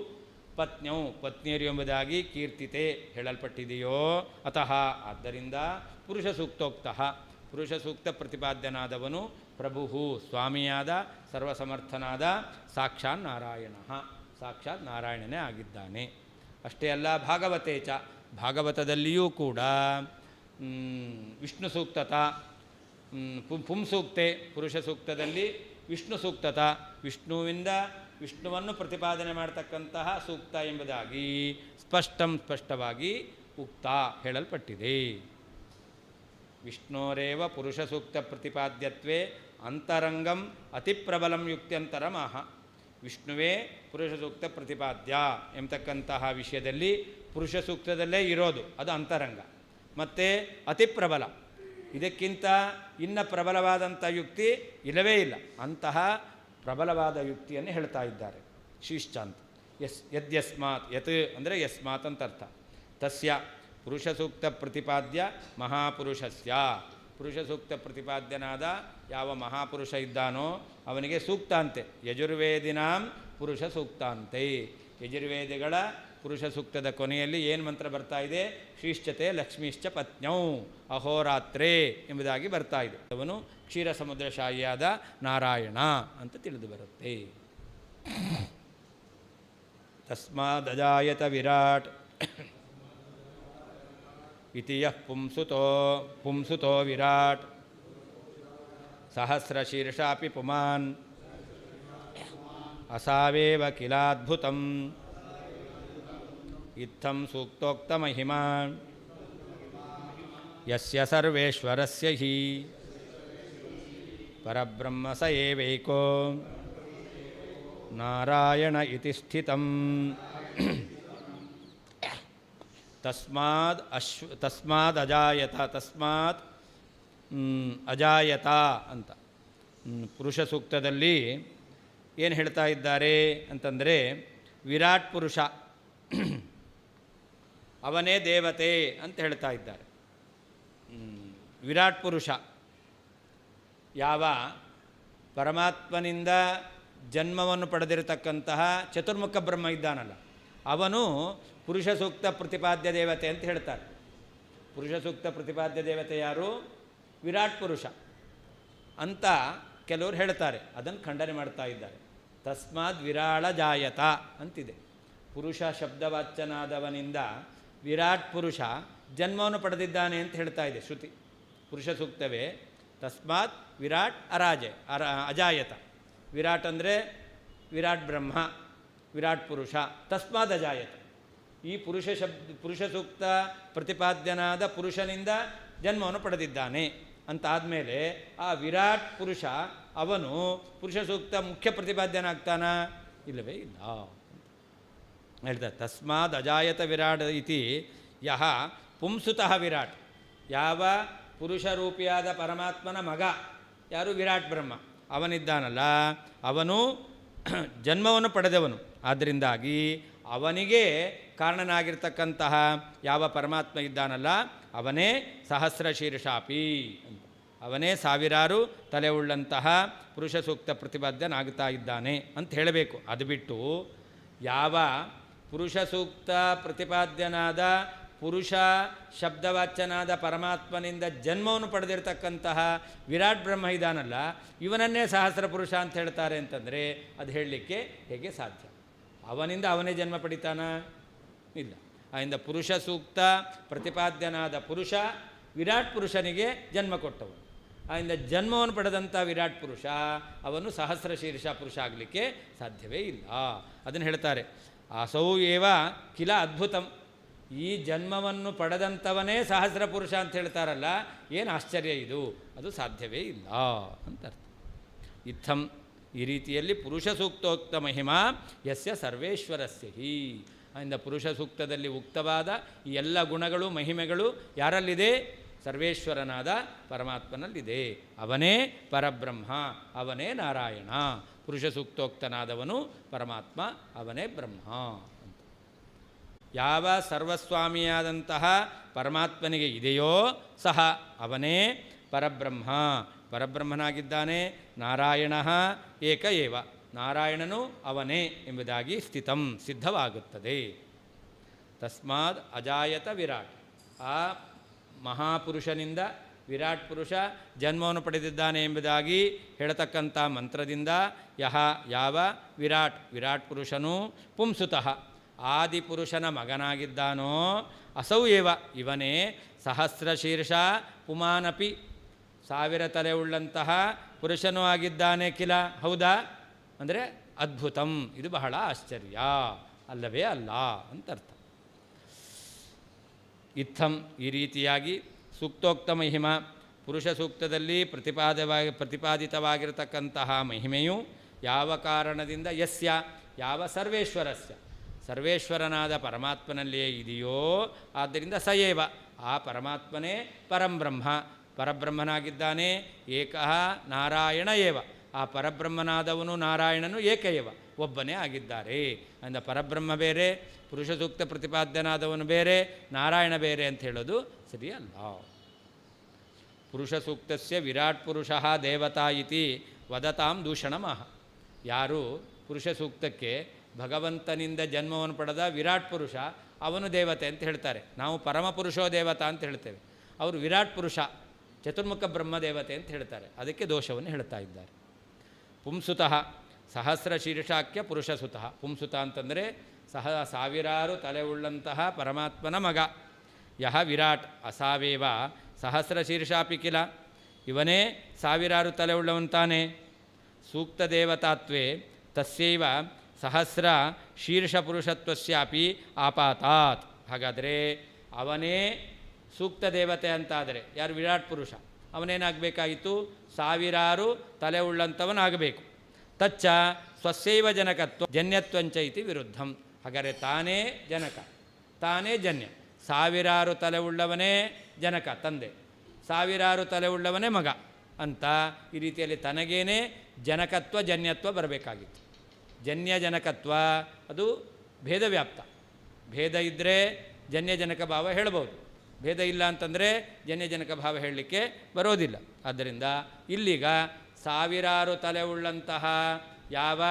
ಪತ್ನ್ಯೌ ಪತ್ನಿಯರು ಎಂಬುದಾಗಿ ಕೀರ್ತಿತೆ ಹೇಳಲ್ಪಟ್ಟಿದೆಯೋ ಅತಃ ಆದ್ದರಿಂದ ಪುರುಷ ಸೂಕ್ತೋಕ್ತಃ ಪುರುಷ ಸೂಕ್ತ ಪ್ರತಿಪಾದ್ಯನಾದವನು ಪ್ರಭು ಸ್ವಾಮಿಯಾದ ಸರ್ವಸಮರ್ಥನಾದ ಸಾಕ್ಷಾತ್ ನಾರಾಯಣ, ಸಾಕ್ಷಾತ್ ನಾರಾಯಣನೇ ಆಗಿದ್ದಾನೆ. ಅಷ್ಟೇ ಅಲ್ಲ, ಭಾಗವತೇಚ ಭಾಗವತದಲ್ಲಿಯೂ ಕೂಡ ವಿಷ್ಣು ಸೂಕ್ತತ ಪುಂಸೂಕ್ತೆ ಪುರುಷ ಸೂಕ್ತದಲ್ಲಿ ವಿಷ್ಣು ಸೂಕ್ತತ ವಿಷ್ಣುವನ್ನು ಪ್ರತಿಪಾದನೆ ಮಾಡತಕ್ಕಂತಹ ಸೂಕ್ತ ಎಂಬುದಾಗಿ ಸ್ಪಷ್ಟವಾಗಿ ಉಕ್ತ ಹೇಳಲ್ಪಟ್ಟಿದೆ. ವಿಷ್ಣೋರೇವ ಪುರುಷ ಸೂಕ್ತ ಪ್ರತಿಪಾದ್ಯತ್ವೇ ಅಂತರಂಗಂ ಅತಿ ಪ್ರಬಲಂ ಯುಕ್ತ್ಯಂತರಮಾಹ. ವಿಷ್ಣುವೇ ಪುರುಷ ಸೂಕ್ತ ಪ್ರತಿಪಾದ್ಯ ಎಂಬತಕ್ಕಂತಹ ವಿಷಯದಲ್ಲಿ ಪುರುಷ ಸೂಕ್ತದಲ್ಲೇ ಇರೋದು, ಅದು ಅಂತರಂಗ. ಮತ್ತು ಅತಿ ಪ್ರಬಲ, ಇದಕ್ಕಿಂತ ಇನ್ನು ಪ್ರಬಲವಾದಂಥ ಯುಕ್ತಿ ಇಲ್ಲವೇ ಇಲ್ಲ. ಅಂತಹ ಪ್ರಬಲವಾದ ಯುಕ್ತಿಯನ್ನು ಹೇಳ್ತಾ ಇದ್ದಾರೆ ಶ್ರೀಶ್ಚ ಅಂತ. ಯದ್ಯಸ್ಮಾತ್, ಯತ್ ಅಂದರೆ ಯಸ್ಮಾತ್ ಅಂತ ಅರ್ಥ. ತಸ್ಯ ಪುರುಷ ಸೂಕ್ತ ಪ್ರತಿಪಾದ್ಯ ಮಹಾಪುರುಷಸ್ಯ, ಪುರುಷ ಸೂಕ್ತ ಪ್ರತಿಪಾದ್ಯನಾದ ಯಾವ ಮಹಾಪುರುಷ ಇದ್ದಾನೋ ಅವನಿಗೆ ಸೂಕ್ತ ಅಂತೆ. ಯಜುರ್ವೇದಿನಾಂ ಪುರುಷ ಸೂಕ್ತಾಂತೆ, ಯಜುರ್ವೇದಿಗಳ ಪುರುಷ ಸೂಕ್ತದ ಕೊನೆಯಲ್ಲಿ ಏನು ಮಂತ್ರ ಬರ್ತಾ ಇದೆ? ಶ್ರೀಶ್ಚತೆ ಲಕ್ಷ್ಮೀಶ್ಚ ಪತ್ನ್ಯೌ ಅಹೋರಾತ್ರೇ ಎಂಬುದಾಗಿ ಬರ್ತಾ ಇದೆ. ಅವನು ಕ್ಷೀರ ಸಮುದ್ರಶಾಹಿಯಾದ ನಾರಾಯಣ ಅಂತ ತಿಳಿದು ಬರುತ್ತೆ. ತಸ್ಮಾದಜಾಯತ ವಿರಾಟ್ ಇತಿ ಯಃ ಪುಂಸುತೋ ವಿರಾಟ್ ಸಹಸ್ರಶೀರ್ಷಾಪಿ ಪುಮಾನ್ ಅಸಾವೇವ ಕಿಲಾದ್ಭುತಂ ಇತ್ತಂ ಸೂಕ್ತೋಕ್ತಮಹಿಮಾ ಯಸ್ಯ ಸರ್ವೇಶ್ವರಸ್ಯ ಹಿ ಪರಬ್ರಹ್ಮ ಸ ಏವೈಕೋ ನಾರಾಯಣ ಇತಿ ಸ್ಥಿತಂ. ತಸ್ಮಾದ್ ಅಜಾಯತ ಅಂತ ಪುರುಷ ಸೂಕ್ತದಲ್ಲಿ ಏನು ಹೇಳ್ತಾ ಇದ್ದಾರೆ ಅಂತಂದರೆ, ವಿರಾಟ್ ಪುರುಷ ಅವನೇ ದೇವತೆ ಅಂತ ಹೇಳ್ತಾ ಇದ್ದಾರೆ. ವಿರಾಟ್ ಪುರುಷ ಯಾವ ಪರಮಾತ್ಮನಿಂದ ಜನ್ಮವನ್ನು ಪಡೆದಿರತಕ್ಕಂತಹ ಚತುರ್ಮುಖ ಬ್ರಹ್ಮ ಇದ್ದಾನಲ್ಲ, ಅವನು ಪುರುಷ ಸೂಕ್ತ ಪ್ರತಿಪಾದ್ಯ ದೇವತೆ ಅಂತ ಹೇಳ್ತಾರೆ. ಪುರುಷ ಸೂಕ್ತ ಪ್ರತಿಪಾದ್ಯ ದೇವತೆ ಯಾರು? ವಿರಾಟ್ ಪುರುಷ ಅಂತ ಕೆಲವರು ಹೇಳ್ತಾರೆ. ಅದನ್ನು ಖಂಡನೆ ಮಾಡ್ತಾ ಇದ್ದಾರೆ. ತಸ್ಮಾದ್ ವಿರಾಳ ಜಾಯತ ಅಂತಿದೆ. ಪುರುಷ ಶಬ್ದವಾಚ್ಯನಾದವನಿಂದ ವಿರಾಟ್ ಪುರುಷ ಜನ್ಮವನ್ನು ಪಡೆದಿದ್ದಾನೆ ಅಂತ ಹೇಳ್ತಾ ಇದೆ ಶ್ರುತಿ. ಪುರುಷ ಸೂಕ್ತವೇ ತಸ್ಮಾತ್ ವಿರಾಟ್ ಅಜಾಯತ. ವಿರಾಟ್ ಅಂದರೆ ವಿರಾಟ್ ಬ್ರಹ್ಮ, ವಿರಾಟ್ ಪುರುಷ. ತಸ್ಮಾದ್ ಅಜಾಯತ, ಈ ಪುರುಷ ಸೂಕ್ತ ಪ್ರತಿಪಾದ್ಯನಾದ ಪುರುಷನಿಂದ ಜನ್ಮವನ್ನು ಪಡೆದಿದ್ದಾನೆ ಅಂತಾದಮೇಲೆ ಆ ವಿರಾಟ್ ಪುರುಷ ಅವನು ಪುರುಷ ಸೂಕ್ತ ಮುಖ್ಯ ಪ್ರತಿಪಾದ್ಯನಾಗ್ತಾನ? ಇಲ್ಲವೇ ಇಲ್ಲ ಹೇಳ್ತಾರೆ. ತಸ್ಮಾದ್ ಅಜಾಯತ ವಿರಾಟ್ ಇತಿ ಯಹ ಪುಂಸುತಃ ವಿರಾಟ್, ಯಾವ ಪುರುಷರೂಪಿಯಾದ ಪರಮಾತ್ಮನ ಮಗ ಯಾರು? ವಿರಾಟ್ ಬ್ರಹ್ಮ ಅವನಿದ್ದಾನಲ್ಲ, ಅವನು ಜನ್ಮವನ್ನು ಪಡೆದವನು. ಆದ್ದರಿಂದಾಗಿ ಅವನಿಗೆ ಕಾರಣನಾಗಿರ್ತಕ್ಕಂತಹ ಯಾವ ಪರಮಾತ್ಮ ಇದ್ದಾನಲ್ಲ ಅವನೇ ಸಹಸ್ರ ಶೀರ್ಷಾಪಿ ಅಂತ, ಅವನೇ ಸಾವಿರಾರು ತಲೆ ಉಳ್ಳಂತಹ ಪುರುಷ ಸೂಕ್ತ ಪ್ರತಿಪಾದ್ಯನಾಗ್ತಾ ಇದ್ದಾನೆ ಅಂತ ಹೇಳಬೇಕು. ಅದು ಬಿಟ್ಟು ಯಾವ ಪುರುಷ ಸೂಕ್ತ ಪ್ರತಿಪಾದ್ಯನಾದ ಪುರುಷ ಶಬ್ದವಾಚ್ಯನಾದ ಪರಮಾತ್ಮನಿಂದ ಜನ್ಮವನ್ನು ಪಡೆದಿರ್ತಕ್ಕಂತಹ ವಿರಾಟ್ ಬ್ರಹ್ಮ ಇದ್ದಾನಲ್ಲ, ಇವನನ್ನೇ ಸಹಸ್ರ ಪುರುಷ ಅಂತ ಹೇಳ್ತಾರೆ ಅಂತಂದರೆ ಅದು ಹೇಳಲಿಕ್ಕೆ ಹೇಗೆ ಸಾಧ್ಯ? ಅವನಿಂದ ಅವನೇ ಜನ್ಮ ಪಡಿತಾನ? ಇಲ್ಲ. ಆದ್ದರಿಂದ ಪುರುಷ ಸೂಕ್ತ ಪ್ರತಿಪಾದ್ಯನಾದ ಪುರುಷ ವಿರಾಟ್ ಪುರುಷನಿಗೆ ಜನ್ಮ ಕೊಟ್ಟವನು. ಆದ್ದರಿಂದ ಜನ್ಮವನ್ನು ಪಡೆದಂಥ ವಿರಾಟ್ ಪುರುಷ ಅವನು ಸಹಸ್ರ ಶೀರ್ಷ ಪುರುಷ ಆಗಲಿಕ್ಕೆ ಸಾಧ್ಯವೇ ಇಲ್ಲ. ಅದನ್ನು ಹೇಳ್ತಾರೆ. ಅಸೌ ಏವ ಕಿಲ ಅದ್ಭುತಂ, ಈ ಜನ್ಮವನ್ನು ಪಡೆದಂಥವನೇ ಸಹಸ್ರ ಪುರುಷ ಅಂತ ಹೇಳ್ತಾರಲ್ಲ, ಏನು ಆಶ್ಚರ್ಯ ಇದು, ಅದು ಸಾಧ್ಯವೇ ಇಲ್ಲ ಅಂತ ಅರ್ಥ. ಇತ್ತಂ, ಈ ರೀತಿಯಲ್ಲಿ ಪುರುಷ ಸೂಕ್ತೋಕ್ತ ಮಹಿಮಾ ಯಸ್ಯ ಸರ್ವೇಶ್ವರಸ್ಯ ಹಿ. ಆದ್ದರಿಂದ ಪುರುಷ ಸೂಕ್ತದಲ್ಲಿ ಉಕ್ತವಾದ ಈ ಎಲ್ಲ ಗುಣಗಳು ಮಹಿಮೆಗಳು ಯಾರಲ್ಲಿದೆ? ಸರ್ವೇಶ್ವರನಾದ ಪರಮಾತ್ಮನಲ್ಲಿದೆ. ಅವನೇ ಪರಬ್ರಹ್ಮ, ಅವನೇ ನಾರಾಯಣ. ಪುರುಷ ಸೂಕ್ತೋಕ್ತನಾದವನು ಪರಮಾತ್ಮ, ಅವನೇ ಬ್ರಹ್ಮ ಅಂತ. ಯಾವ ಸರ್ವಸ್ವಾಮಿಯಾದಂತಹ ಪರಮಾತ್ಮನಿಗೆ ಇದೆಯೋ ಸಹ ಅವನೇ ಪರಬ್ರಹ್ಮ, ಪರಬ್ರಹ್ಮನಾಗಿದ್ದಾನೆ. ನಾರಾಯಣ ಏಕ ಏವ, ನಾರಾಯಣನು ಅವನೇ ಎಂಬುದಾಗಿ ಸ್ಥಿತಂ ಸಿದ್ಧವಾಗುತ್ತದೆ. ತಸ್ಮಾದ್ ಅಜಾಯತ ವಿರಾಟ್, ಆ ಮಹಾಪುರುಷನಿಂದ ವಿರಾಟ್ ಪುರುಷ ಜನ್ಮವನ್ನು ಪಡೆದಿದ್ದಾನೆ ಎಂಬುದಾಗಿ ಹೇಳತಕ್ಕಂಥ ಮಂತ್ರದಿಂದ ಯಾವ ವಿರಾಟ್ ಪುರುಷನು ಪುಂಸುತಃ ಆದಿಪುರುಷನ ಮಗನಾಗಿದ್ದಾನೋ ಅಸೌ ಏವ, ಇವನೇ ಸಹಸ್ರ ಶೀರ್ಷ ಪುಮಾನಪಿ, 1000 ತಲೆ ಉಳ್ಳಂತಹ ಪುರುಷನೂ ಆಗಿದ್ದಾನೆ. ಕಿಲ, ಹೌದಾ? ಅಂದರೆ ಅದ್ಭುತಂ, ಇದು ಬಹಳ ಆಶ್ಚರ್ಯ, ಅಲ್ಲವೇ ಅಲ್ಲ ಅಂತರ್ಥ. ಇತ್ತಂ, ಈ ರೀತಿಯಾಗಿ ಸೂಕ್ತೋಕ್ತ ಮಹಿಮಾ ಪುರುಷ ಸೂಕ್ತದಲ್ಲಿ ಪ್ರತಿಪಾದಿತವಾಗಿರತಕ್ಕಂತಹ ಮಹಿಮೆಯು ಯಾವ ಕಾರಣದಿಂದ ಯಸ್ಯ ಯಾವ ಸರ್ವೇಶ್ವರಸ್ಯ ಸರ್ವೇಶ್ವರನಾದ ಪರಮಾತ್ಮನಲ್ಲಿಯೇ ಇದೆಯೋ ಆದ್ದರಿಂದ ಸಯೇವ ಆ ಪರಮಾತ್ಮನೇ ಪರಂಬ್ರಹ್ಮ ಪರಬ್ರಹ್ಮನಾಗಿದ್ದಾನೆ. ಏಕಃ ನಾರಾಯಣ ಏವ ಆ ಪರಬ್ರಹ್ಮನಾದವನು ನಾರಾಯಣನು ಏಕಏವ ಒಬ್ಬನೇ ಆಗಿದ್ದಾರೆ. ಅಂದ ಪರಬ್ರಹ್ಮ ಬೇರೆ, ಪುರುಷ ಸೂಕ್ತ ಪ್ರತಿಪಾದ್ಯನಾದವನು ಬೇರೆ, ನಾರಾಯಣ ಬೇರೆ ಅಂತ ಹೇಳೋದು ಸರಿಯಲ್ಲ. ಪುರುಷ ಸೂಕ್ತಸ್ಯ ವಿರಾಟ್ ಪುರುಷ ದೇವತಾ ಇತಿ ವದತಾಂ ದೂಷಣಮಃ. ಯಾರು ಪುರುಷ ಸೂಕ್ತಕ್ಕೆ ಭಗವಂತನಿಂದ ಜನ್ಮವನ್ನು ಪಡೆದ ವಿರಾಟ್ ಪುರುಷ ಅವನು ದೇವತೆ ಅಂತ ಹೇಳ್ತಾರೆ. ನಾವು ಪರಮಪುರುಷೋ ದೇವತಾ ಅಂತ ಹೇಳ್ತೇವೆ. ಅವರು ವಿರಾಟ್ ಪುರುಷ ಚತುರ್ಮುಖ ಬ್ರಹ್ಮದೇವತೆ ಅಂತ ಹೇಳ್ತಾರೆ. ಅದಕ್ಕೆ ದೋಷವನ್ನು ಹೇಳ್ತಾ ಇದ್ದಾರೆ. ಪುಂಸುತಃ ಸಹಸ್ರ ಶೀರ್ಷಾಖ್ಯ ಪುರುಷಸುತಃ. ಪುಂಸುತ ಅಂತಂದರೆ ಸಾವಿರಾರು ತಲೆ ಉಳ್ಳಂತಹ ಪರಮಾತ್ಮನ ಮಗ. ಯಹ ವಿರಾಟ್ ಅಸಾವೇವ ಸಹಸ್ರ ಶೀರ್ಷಾಪಿ ಕಿಲ. ಇವನೇ ಸಾವಿರಾರು ತಲೆ ಉಳ್ಳವಂತಾನೆ. ಸೂಕ್ತ ದೇವತಾತ್ವೇ ತಸ್ಯೈವ ಸಹಸ್ರ ಶೀರ್ಷ ಪುರುಷತ್ವಸ್ಯಾಪಿ ಆಪಾತಾತ್. ಹಾಗಾದರೆ ಅವನೇ ಸೂಕ್ತ ದೇವತೆ ಅಂತಾದರೆ ಯಾರು ವಿರಾಟ್ ಪುರುಷ ಅವನೇನಾಗಬೇಕಾಯಿತು? ಸಾವಿರಾರು ತಲೆ ಉಳ್ಳಂಥವನಾಗಬೇಕು. ತಚ್ಚ ಸ್ವಸ್ಯೈವ ಜನಕತ್ವ ಜನ್ಯತ್ವಂಚ ಇತಿ ವಿರುದ್ಧಂ. ಹಾಗಾದರೆ ತಾನೇ ಜನಕ, ತಾನೇ ಜನ್ಯ. ಸಾವಿರಾರು ತಲೆ ಉಳ್ಳವನೇ ಜನಕ ತಂದೆ, ಸಾವಿರಾರು ತಲೆ ಉಳ್ಳವನೇ ಮಗ ಅಂತ ಈ ರೀತಿಯಲ್ಲಿ ತನಗೇನೆ ಜನಕತ್ವ ಜನ್ಯತ್ವ ಬರಬೇಕಾಗಿತ್ತು. ಜನ್ಯ ಜನಕತ್ವ ಅದು ಭೇದವ್ಯಾಪ್ತ. ಭೇದ ಇದ್ದರೆ ಜನ್ಯಜನಕ ಭಾವ ಹೇಳ್ಬೋದು, ಭೇದ ಇಲ್ಲ ಅಂತಂದರೆ ಜನ್ಯಜನಕ ಭಾವ ಹೇಳಲಿಕ್ಕೆ ಬರೋದಿಲ್ಲ. ಆದ್ದರಿಂದ ಇಲ್ಲಿಗ ಸಾವಿರಾರು ತಲೆ ಉಳ್ಳಂತಹ ಯಾವ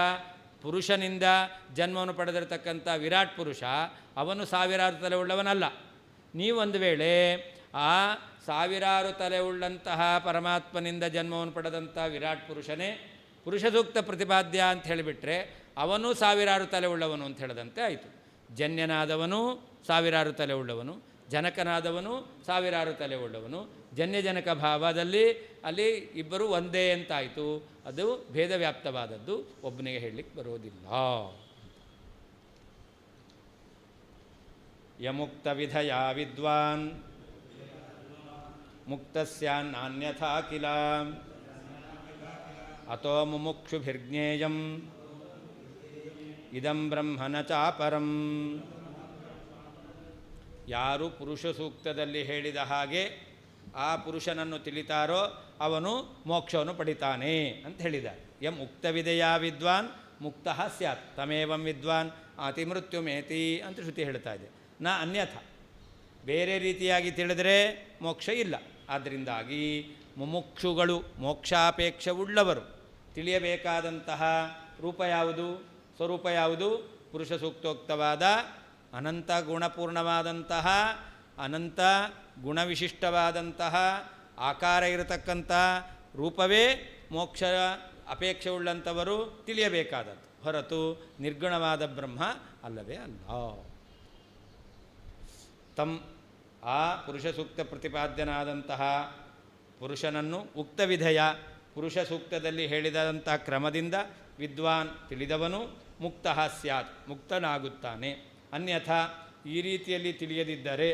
ಪುರುಷನಿಂದ ಜನ್ಮವನ್ನು ಪಡೆದಿರತಕ್ಕಂಥ ವಿರಾಟ್ ಪುರುಷ ಅವನು ಸಾವಿರಾರು ತಲೆ ಉಳ್ಳವನಲ್ಲ. ನೀವೊಂದು ವೇಳೆ ಆ ಸಾವಿರಾರು ತಲೆ ಉಳ್ಳಂತಹ ಪರಮಾತ್ಮನಿಂದ ಜನ್ಮವನ್ನು ಪಡೆದಂಥ ವಿರಾಟ್ ಪುರುಷನೇ ಪುರುಷ ಸೂಕ್ತ ಪ್ರತಿಪಾದ್ಯ ಅಂತ ಹೇಳಿಬಿಟ್ರೆ ಅವನು ಸಾವಿರಾರು ತಲೆ ಉಳ್ಳವನು ಅಂತ ಹೇಳಿದಂತೆ ಆಯಿತು. ಜನ್ಯನಾದವನು ಸಾವಿರಾರು ತಲೆ ಉಳ್ಳವನು, ಜನಕನಾದವನು ಸಾವಿರಾರು ತಲೆ ಉಳ್ಳವನು. ಜನ್ಯಜನಕ ಭಾವದಲ್ಲಿ ಅಲ್ಲಿ ಇಬ್ಬರು ಒಂದೇ ಅಂತಾಯಿತು. ಅದು ಭೇದವ್ಯಾಪ್ತವಾದದ್ದು, ಒಬ್ಬನಿಗೆ ಹೇಳಲಿಕ್ಕೆ ಬರೋದಿಲ್ಲ. ಯಮುಕ್ತ ವಿಧಯ ವಿದ್ವಾನ್ ಮುಕ್ತಸ್ಯಾನ್ಯಥಾ ಕಿಲ ಅತೋ ಮುಮುಕ್ಷುಭಿರ್ಜ್ಞೇಯಂ ಇದಂ ಬ್ರಹ್ಮನ ಚಾಪರಂ. ಯಾರು ಪುರುಷ ಸೂಕ್ತದಲ್ಲಿ ಹೇಳಿದ ಹಾಗೆ ಆ ಪುರುಷನನ್ನು ತಿಳಿತಾರೋ ಅವನು ಮೋಕ್ಷವನ್ನು ಪಡಿತಾನೆ ಅಂತ ಹೇಳಿದ್ದಾರೆ. ಯಂ ಉಕ್ತವಿದೆಯ ವಿದ್ವಾನ್ ಮುಕ್ತ ಸ್ಯಾತ್ ತಮೇವಂ ವಿದ್ವಾನ್ ಅತಿಮೃತ್ಯುಮೇತಿ ಅಂತ ಶ್ರುತಿ ಹೇಳ್ತಾ ಇದೆ. ನ ಅನ್ಯಥ ಬೇರೆ ರೀತಿಯಾಗಿ ತಿಳಿದರೆ ಮೋಕ್ಷ ಇಲ್ಲ. ಆದ್ದರಿಂದಾಗಿ ಮುಮುಕ್ಷುಗಳು ಮೋಕ್ಷಾಪೇಕ್ಷವುಳ್ಳವರು ತಿಳಿಯಬೇಕಾದಂತಹ ರೂಪ ಯಾವುದು, ಸ್ವರೂಪ ಯಾವುದು? ಪುರುಷ ಸೂಕ್ತೋಕ್ತವಾದ ಅನಂತ ಗುಣಪೂರ್ಣವಾದಂತಹ ಅನಂತ ಗುಣವಿಶಿಷ್ಟವಾದಂತಹ ಆಕಾರ ಇರತಕ್ಕಂಥ ರೂಪವೇ ಮೋಕ್ಷ ಅಪೇಕ್ಷೆ ಉಳ್ಳಂಥವರು ತಿಳಿಯಬೇಕಾದದ್ದು, ಹೊರತು ನಿರ್ಗುಣವಾದ ಬ್ರಹ್ಮ ಅಲ್ಲವೇ ಅಲ್ಲ. ತಮ್ ಆ ಪುರುಷ ಸೂಕ್ತ ಪ್ರತಿಪಾದ್ಯನಾದಂತಹ ಪುರುಷನನ್ನು ಉಕ್ತವಿಧೇಯ ಪುರುಷ ಸೂಕ್ತದಲ್ಲಿ ಹೇಳಿದಂಥ ಕ್ರಮದಿಂದ ವಿದ್ವಾನ್ ತಿಳಿದವನು ಮುಕ್ತ ಸ್ಯಾತ್ ಮುಕ್ತನಾಗುತ್ತಾನೆ. ಅನ್ಯಥಾ ಈ ರೀತಿಯಲ್ಲಿ ತಿಳಿಯದಿದ್ದರೆ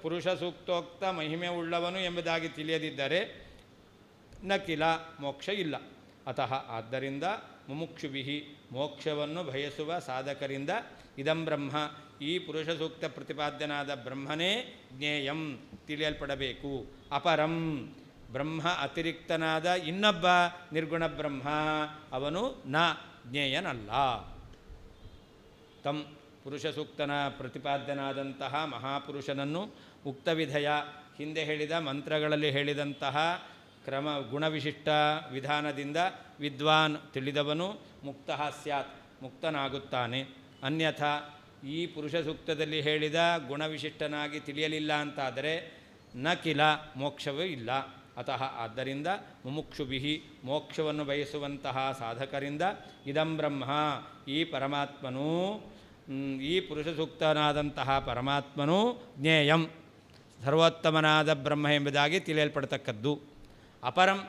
ಪುರುಷ ಸೂಕ್ತೋಕ್ತ ಮಹಿಮೆ ಉಳ್ಳವನು ಎಂಬುದಾಗಿ ತಿಳಿಯದಿದ್ದರೆ ನ ಕಿಲ ಮೋಕ್ಷ ಇಲ್ಲ. ಅತಃ ಆದ್ದರಿಂದ ಮುಮುಕ್ಷುಭಿ ಮೋಕ್ಷವನ್ನು ಬಯಸುವ ಸಾಧಕರಿಂದ ಇದಂ ಬ್ರಹ್ಮ ಈ ಪುರುಷ ಸೂಕ್ತ ಪ್ರತಿಪಾದ್ಯನಾದ ಬ್ರಹ್ಮನೇ ಜ್ಞೇಯಂ ತಿಳಿಯಲ್ಪಡಬೇಕು. ಅಪರಂ ಬ್ರಹ್ಮ ಅತಿರಿಕ್ತನಾದ ಇನ್ನೊಬ್ಬ ನಿರ್ಗುಣ ಬ್ರಹ್ಮ ಅವನು ನ ಜ್ಞೇಯನಲ್ಲ. ತಂ ಪುರುಷ ಸೂಕ್ತನ ಪ್ರತಿಪಾದ್ಯನಾದಂತಹ ಮಹಾಪುರುಷನನ್ನು ಉಕ್ತವಿಧಯ ಹಿಂದೆ ಹೇಳಿದ ಮಂತ್ರಗಳಲ್ಲಿ ಹೇಳಿದಂತಹ ಕ್ರಮ ಗುಣವಿಶಿಷ್ಟ ವಿಧಾನದಿಂದ ವಿದ್ವಾನ್ ತಿಳಿದವನು ಮುಕ್ತ ಸ್ಯಾತ್ ಮುಕ್ತನಾಗುತ್ತಾನೆ. ಅನ್ಯಥಾ ಈ ಪುರುಷ ಸೂಕ್ತದಲ್ಲಿ ಹೇಳಿದ ಗುಣವಿಶಿಷ್ಟನಾಗಿ ತಿಳಿಯಲಿಲ್ಲ ಅಂತಾದರೆ ನ ಕಿಲ ಮೋಕ್ಷವೂ ಇಲ್ಲ. ಅತಃ ಆದ್ದರಿಂದ ಮುಮುಕ್ಷುಭಿ ಮೋಕ್ಷವನ್ನು ಬಯಸುವಂತಹ ಸಾಧಕರಿಂದ ಇದಂ ಬ್ರಹ್ಮ ಈ ಪರಮಾತ್ಮನು ಈ ಪುರುಷ ಸೂಕ್ತನಾದಂತಹ ಪರಮಾತ್ಮನು ಜ್ಞೇಯಂ ಸರ್ವೋತ್ತಮನಾದ ಬ್ರಹ್ಮ ಎಂಬುದಾಗಿ ತಿಳಿಯಲ್ಪಡ್ತಕ್ಕದ್ದು. ಅಪರಂ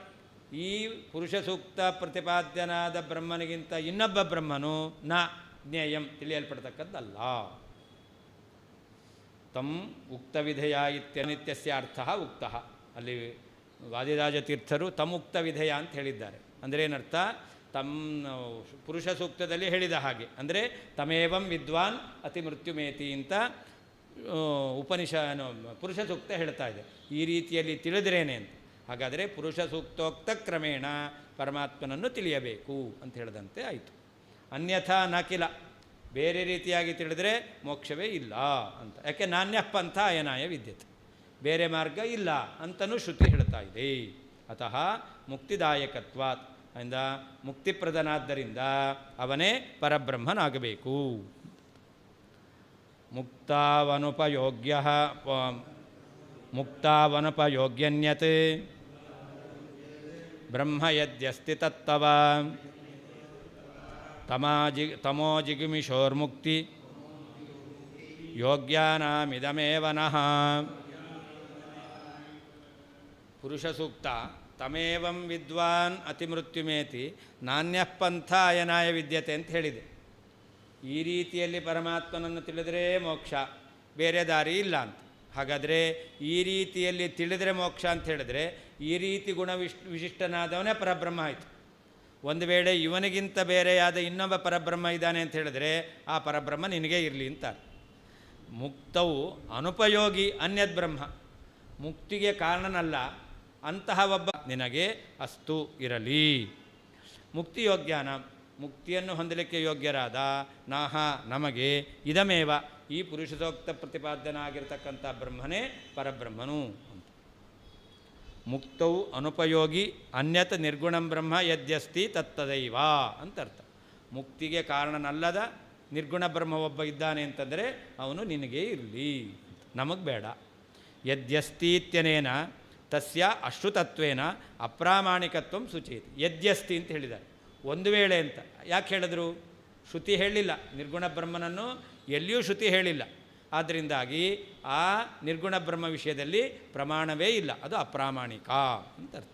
ಈ ಪುರುಷ ಸೂಕ್ತ ಪ್ರತಿಪಾದ್ಯನಾದ ಬ್ರಹ್ಮನಿಗಿಂತ ಇನ್ನೊಬ್ಬ ಬ್ರಹ್ಮನು ನ ಜ್ಞೇಯಂ ತಿಳಿಯಲ್ಪಡ್ತಕ್ಕದ್ದಲ್ಲ. ತಂ ಉಕ್ತವಿಧೇಯ ಇತ್ಯನಿತ್ಯಸ್ಯ ಅರ್ಥ ಉಕ್ತ. ಅಲ್ಲಿ ವಾದಿರಾಜ ತೀರ್ಥರು ತಮುಕ್ತ ವಿಧೇಯ ಅಂತ ಹೇಳಿದ್ದಾರೆ. ಅಂದರೆ ಏನರ್ಥ? ಪುರುಷ ಸೂಕ್ತದಲ್ಲಿ ಹೇಳಿದ ಹಾಗೆ, ಅಂದರೆ ತಮೇವಂ ವಿದ್ವಾನ್ ಅತಿ ಮೃತ್ಯುಮೇತಿ ಅಂತ ಪುರುಷ ಸೂಕ್ತ ಹೇಳ್ತಾ ಇದೆ. ಈ ರೀತಿಯಲ್ಲಿ ತಿಳಿದ್ರೇನೆ ಅಂತ. ಹಾಗಾದರೆ ಪುರುಷ ಸೂಕ್ತೋಕ್ತ ಕ್ರಮೇಣ ಪರಮಾತ್ಮನನ್ನು ತಿಳಿಯಬೇಕು ಅಂತ ಹೇಳಿದಂತೆ ಆಯಿತು. ಅನ್ಯಥಾ ನಕಿಲ, ಬೇರೆ ರೀತಿಯಾಗಿ ತಿಳಿದರೆ ಮೋಕ್ಷವೇ ಇಲ್ಲ ಅಂತ. ಯಾಕೆ ನಾಣ್ಯ ಪಂಥ ಅಯನಾಯ ವಿದ್ಯತೆ, ಬೇರೆ ಮಾರ್ಗ ಇಲ್ಲ ಅಂತಲೂ ಶ್ರುತಿ ಹೇಳ್ತಾ ಇದೆ. ಅತಃ ಮುಕ್ತಿದಾಯಕತ್ವಾತ್, ಅಂದ ಮುಕ್ತಿಪ್ರದನಾದ್ದರಿಂದ ಅವನೇ ಪರಬ್ರಹ್ಮನಾಗಬೇಕು. ಮುಕ್ತಾವನುಪಯೋಗ್ಯನ್ಯತ್ ಬ್ರಹ್ಮ ಯದ್ಯಸ್ತಿ ತತ್ತವ ತಮೋ ಜಿಗುಮಿಷೋರ್ಮುಕ್ತಿ ಯೋಗ್ಯಾನಾಮಿದಮೇವ ನಃ. ಪುರುಷ ಸೂಕ್ತ ತಮೇವಂ ವಿದ್ವಾನ್ ಅತಿಮೃತ್ಯುಮೇತಿ ನಾಣ್ಯ ಪಂಥ ಅಯನಾಯ ವಿದ್ಯತೆ ಅಂತ ಹೇಳಿದೆ. ಈ ರೀತಿಯಲ್ಲಿ ಪರಮಾತ್ಮನನ್ನು ತಿಳಿದರೆ ಮೋಕ್ಷ, ಬೇರೆ ದಾರಿ ಇಲ್ಲ ಅಂತ. ಹಾಗಾದರೆ ಈ ರೀತಿಯಲ್ಲಿ ತಿಳಿದರೆ ಮೋಕ್ಷ ಅಂತ ಹೇಳಿದ್ರೆ ಈ ರೀತಿ ವಿಶಿಷ್ಟನಾದವನೇ ಪರಬ್ರಹ್ಮ ಆಯಿತು. ಒಂದು ವೇಳೆ ಇವನಿಗಿಂತ ಬೇರೆಯಾದ ಇನ್ನೊಬ್ಬ ಪರಬ್ರಹ್ಮ ಇದ್ದಾನೆ ಅಂತ ಹೇಳಿದ್ರೆ ಆ ಪರಬ್ರಹ್ಮ ನಿನಗೆ ಇರಲಿ ಅಂತಾರೆ. ಮುಕ್ತವು ಅನುಪಯೋಗಿ ಅನ್ಯದ್ ಬ್ರಹ್ಮ, ಮುಕ್ತಿಗೆ ಕಾರಣನಲ್ಲ ಅಂತಹ ಒಬ್ಬ ನಿನಗೆ ಅಸ್ತು ಇರಲಿ. ಮುಕ್ತಿಯೋಗ್ಯಾನ, ಮುಕ್ತಿಯನ್ನು ಹೊಂದಲಿಕ್ಕೆ ಯೋಗ್ಯರಾದ ನಾಹ ನಮಗೆ ಇದಮೇವ, ಈ ಪುರುಷಸೂಕ್ತ ಪ್ರತಿಪಾದ್ಯನಾಗಿರ್ತಕ್ಕಂಥ ಬ್ರಹ್ಮನೇ ಪರಬ್ರಹ್ಮನು ಅಂತ. ಮುಕ್ತವು ಅನುಪಯೋಗಿ ಅನ್ಯತ್ ನಿರ್ಗುಣಂ ಬ್ರಹ್ಮ ಯದ್ಯಸ್ತಿ ತತ್ತದೈವ ಅಂತ ಅರ್ಥ. ಮುಕ್ತಿಗೆ ಕಾರಣನಲ್ಲದ ನಿರ್ಗುಣ ಬ್ರಹ್ಮ ಒಬ್ಬ ಇದ್ದಾನೆ ಅಂತಂದರೆ ಅವನು ನಿನಗೇ ಇರಲಿ, ನಮಗೆ ಬೇಡ. ಯದ್ಯಸ್ತೀತ್ಯನೇನ ತಸ್ಯ ಅಶ್ರುತತ್ವೇನ ಅಪ್ರಾಮಾಣಿಕತ್ವ ಸೂಚಯಿತು. ಯದ್ಯಸ್ತಿ ಅಂತ ಹೇಳಿದ್ದಾರೆ, ಒಂದು ವೇಳೆ ಅಂತ. ಯಾಕೆ ಹೇಳಿದ್ರು? ಶ್ರುತಿ ಹೇಳಿಲ್ಲ, ನಿರ್ಗುಣ ಬ್ರಹ್ಮನನ್ನು ಎಲ್ಲಿಯೂ ಶ್ರುತಿ ಹೇಳಿಲ್ಲ. ಆದ್ದರಿಂದಾಗಿ ಆ ನಿರ್ಗುಣ ಬ್ರಹ್ಮ ವಿಷಯದಲ್ಲಿ ಪ್ರಮಾಣವೇ ಇಲ್ಲ, ಅದು ಅಪ್ರಾಮಾಣಿಕ ಅಂತ ಅರ್ಥ.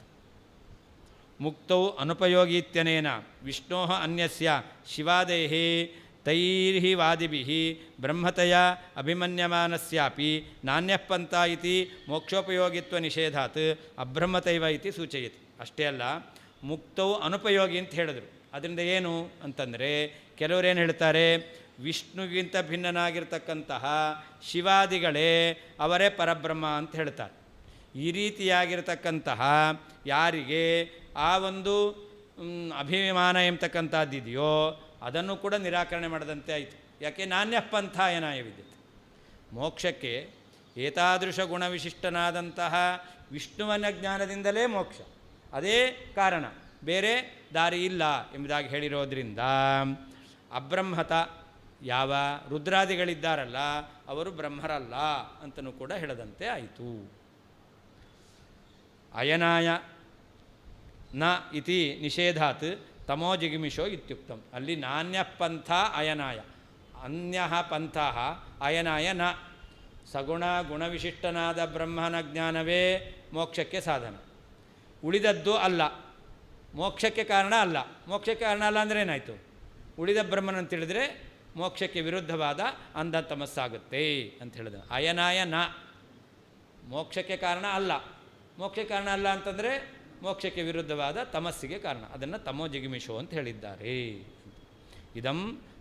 ಮುಕ್ತೌ ಅನುಪಯೋಗೀತ್ಯನೇನ ವಿಷ್ಣೋ ಅನ್ಯಸ್ಯ ಶಿವಾದೇಃ ತೈರ್ಹಿ ವಾದಿಭಿಃ ಬ್ರಹ್ಮತಯ ಅಭಿಮನ್ಯಮಾನಸ್ಯಾಪಿ ನಾಣ್ಯಃ ಪಂಥ ಇತಿ ಮೋಕ್ಷೋಪಯೋಗಿತ್ವ ನಿಷೇಧಾತ್ ಅಬ್ರಹ್ಮತೈವ ಇತಿ ಸೂಚಯತಿ. ಅಷ್ಟೇ ಅಲ್ಲ, ಮುಕ್ತವು ಅನುಪಯೋಗಿ ಅಂತ ಹೇಳಿದ್ರು. ಅದರಿಂದ ಏನು ಅಂತಂದರೆ ಕೆಲವರೇನು ಹೇಳ್ತಾರೆ, ವಿಷ್ಣುಗಿಂತ ಭಿನ್ನನಾಗಿರ್ತಕ್ಕಂತಹ ಶಿವಾದಿಗಳೇ ಅವರೇ ಪರಬ್ರಹ್ಮ ಅಂತ ಹೇಳ್ತಾರೆ. ಈ ರೀತಿಯಾಗಿರ್ತಕ್ಕಂತಹ ಯಾರಿಗೆ ಆ ಒಂದು ಅಭಿಮಾನ ಎಂಬತಕ್ಕಂಥದ್ದಿದೆಯೋ ಅದನ್ನು ಕೂಡ ನಿರಾಕರಣೆ ಮಾಡದಂತೆ ಆಯಿತು. ಯಾಕೆ? ನಾಣ್ಯ ಪಂಥ ಏನಾಯ ವಿದ್ಯತೆ. ಮೋಕ್ಷಕ್ಕೆ ಏತಾದೃಶ ಗುಣವಿಶಿಷ್ಟನಾದಂತಹ ವಿಷ್ಣುವನ ಜ್ಞಾನದಿಂದಲೇ ಮೋಕ್ಷ, ಅದೇ ಕಾರಣ, ಬೇರೆ ದಾರಿ ಇಲ್ಲ ಎಂಬುದಾಗಿ ಹೇಳಿರೋದ್ರಿಂದ ಅಬ್ರಹ್ಮತ ಯಾವ ರುದ್ರಾದಿಗಳಿದ್ದಾರಲ್ಲ ಅವರು ಬ್ರಹ್ಮರಲ್ಲ ಅಂತಲೂ ಕೂಡ ಹೇಳದಂತೆ ಆಯಿತು. ಅಯನಾಯ ನ ಇತಿ ನಿಷೇಧಾತ್ ತಮೋ ಜಿಗಿಮಿಷೋ ಇತ್ಯುಕ್ತಂ. ಅಲ್ಲಿ ನಾಣ್ಯ ಪಂಥ ಅಯನಾಯ, ಅನ್ಯ ಪಂಥ ಅಯನಾಯ ನ. ಸಗುಣ ಗುಣವಿಶಿಷ್ಟನಾದ ಬ್ರಹ್ಮನ ಜ್ಞಾನವೇ ಮೋಕ್ಷಕ್ಕೆ ಸಾಧನ, ಉಳಿದದ್ದು ಅಲ್ಲ, ಮೋಕ್ಷಕ್ಕೆ ಕಾರಣ ಅಲ್ಲ. ಮೋಕ್ಷಕ್ಕೆ ಕಾರಣ ಅಲ್ಲ ಅಂದರೆ ಏನಾಯಿತು? ಉಳಿದ ಬ್ರಹ್ಮನಂತ ತಿಳಿದ್ರೆ ಮೋಕ್ಷಕ್ಕೆ ವಿರುದ್ಧವಾದ ಅಂಧ ತಮಸ್ಸಾಗುತ್ತೆ ಅಂತ ಹೇಳಿದ. ಅಯನಾಯ ನ, ಮೋಕ್ಷಕ್ಕೆ ಕಾರಣ ಅಲ್ಲ. ಮೋಕ್ಷಕ್ಕೆ ಕಾರಣ ಅಲ್ಲ ಅಂತಂದರೆ ಮೋಕ್ಷಕ್ಕೆ ವಿರುದ್ಧವಾದ ತಮಸ್ಸಿಗೆ ಕಾರಣ. ಅದನ್ನು ತಮೋ ಜಿಗಿಮಿಷೋ ಅಂತ ಹೇಳಿದ್ದಾರೆ. ಇದಂ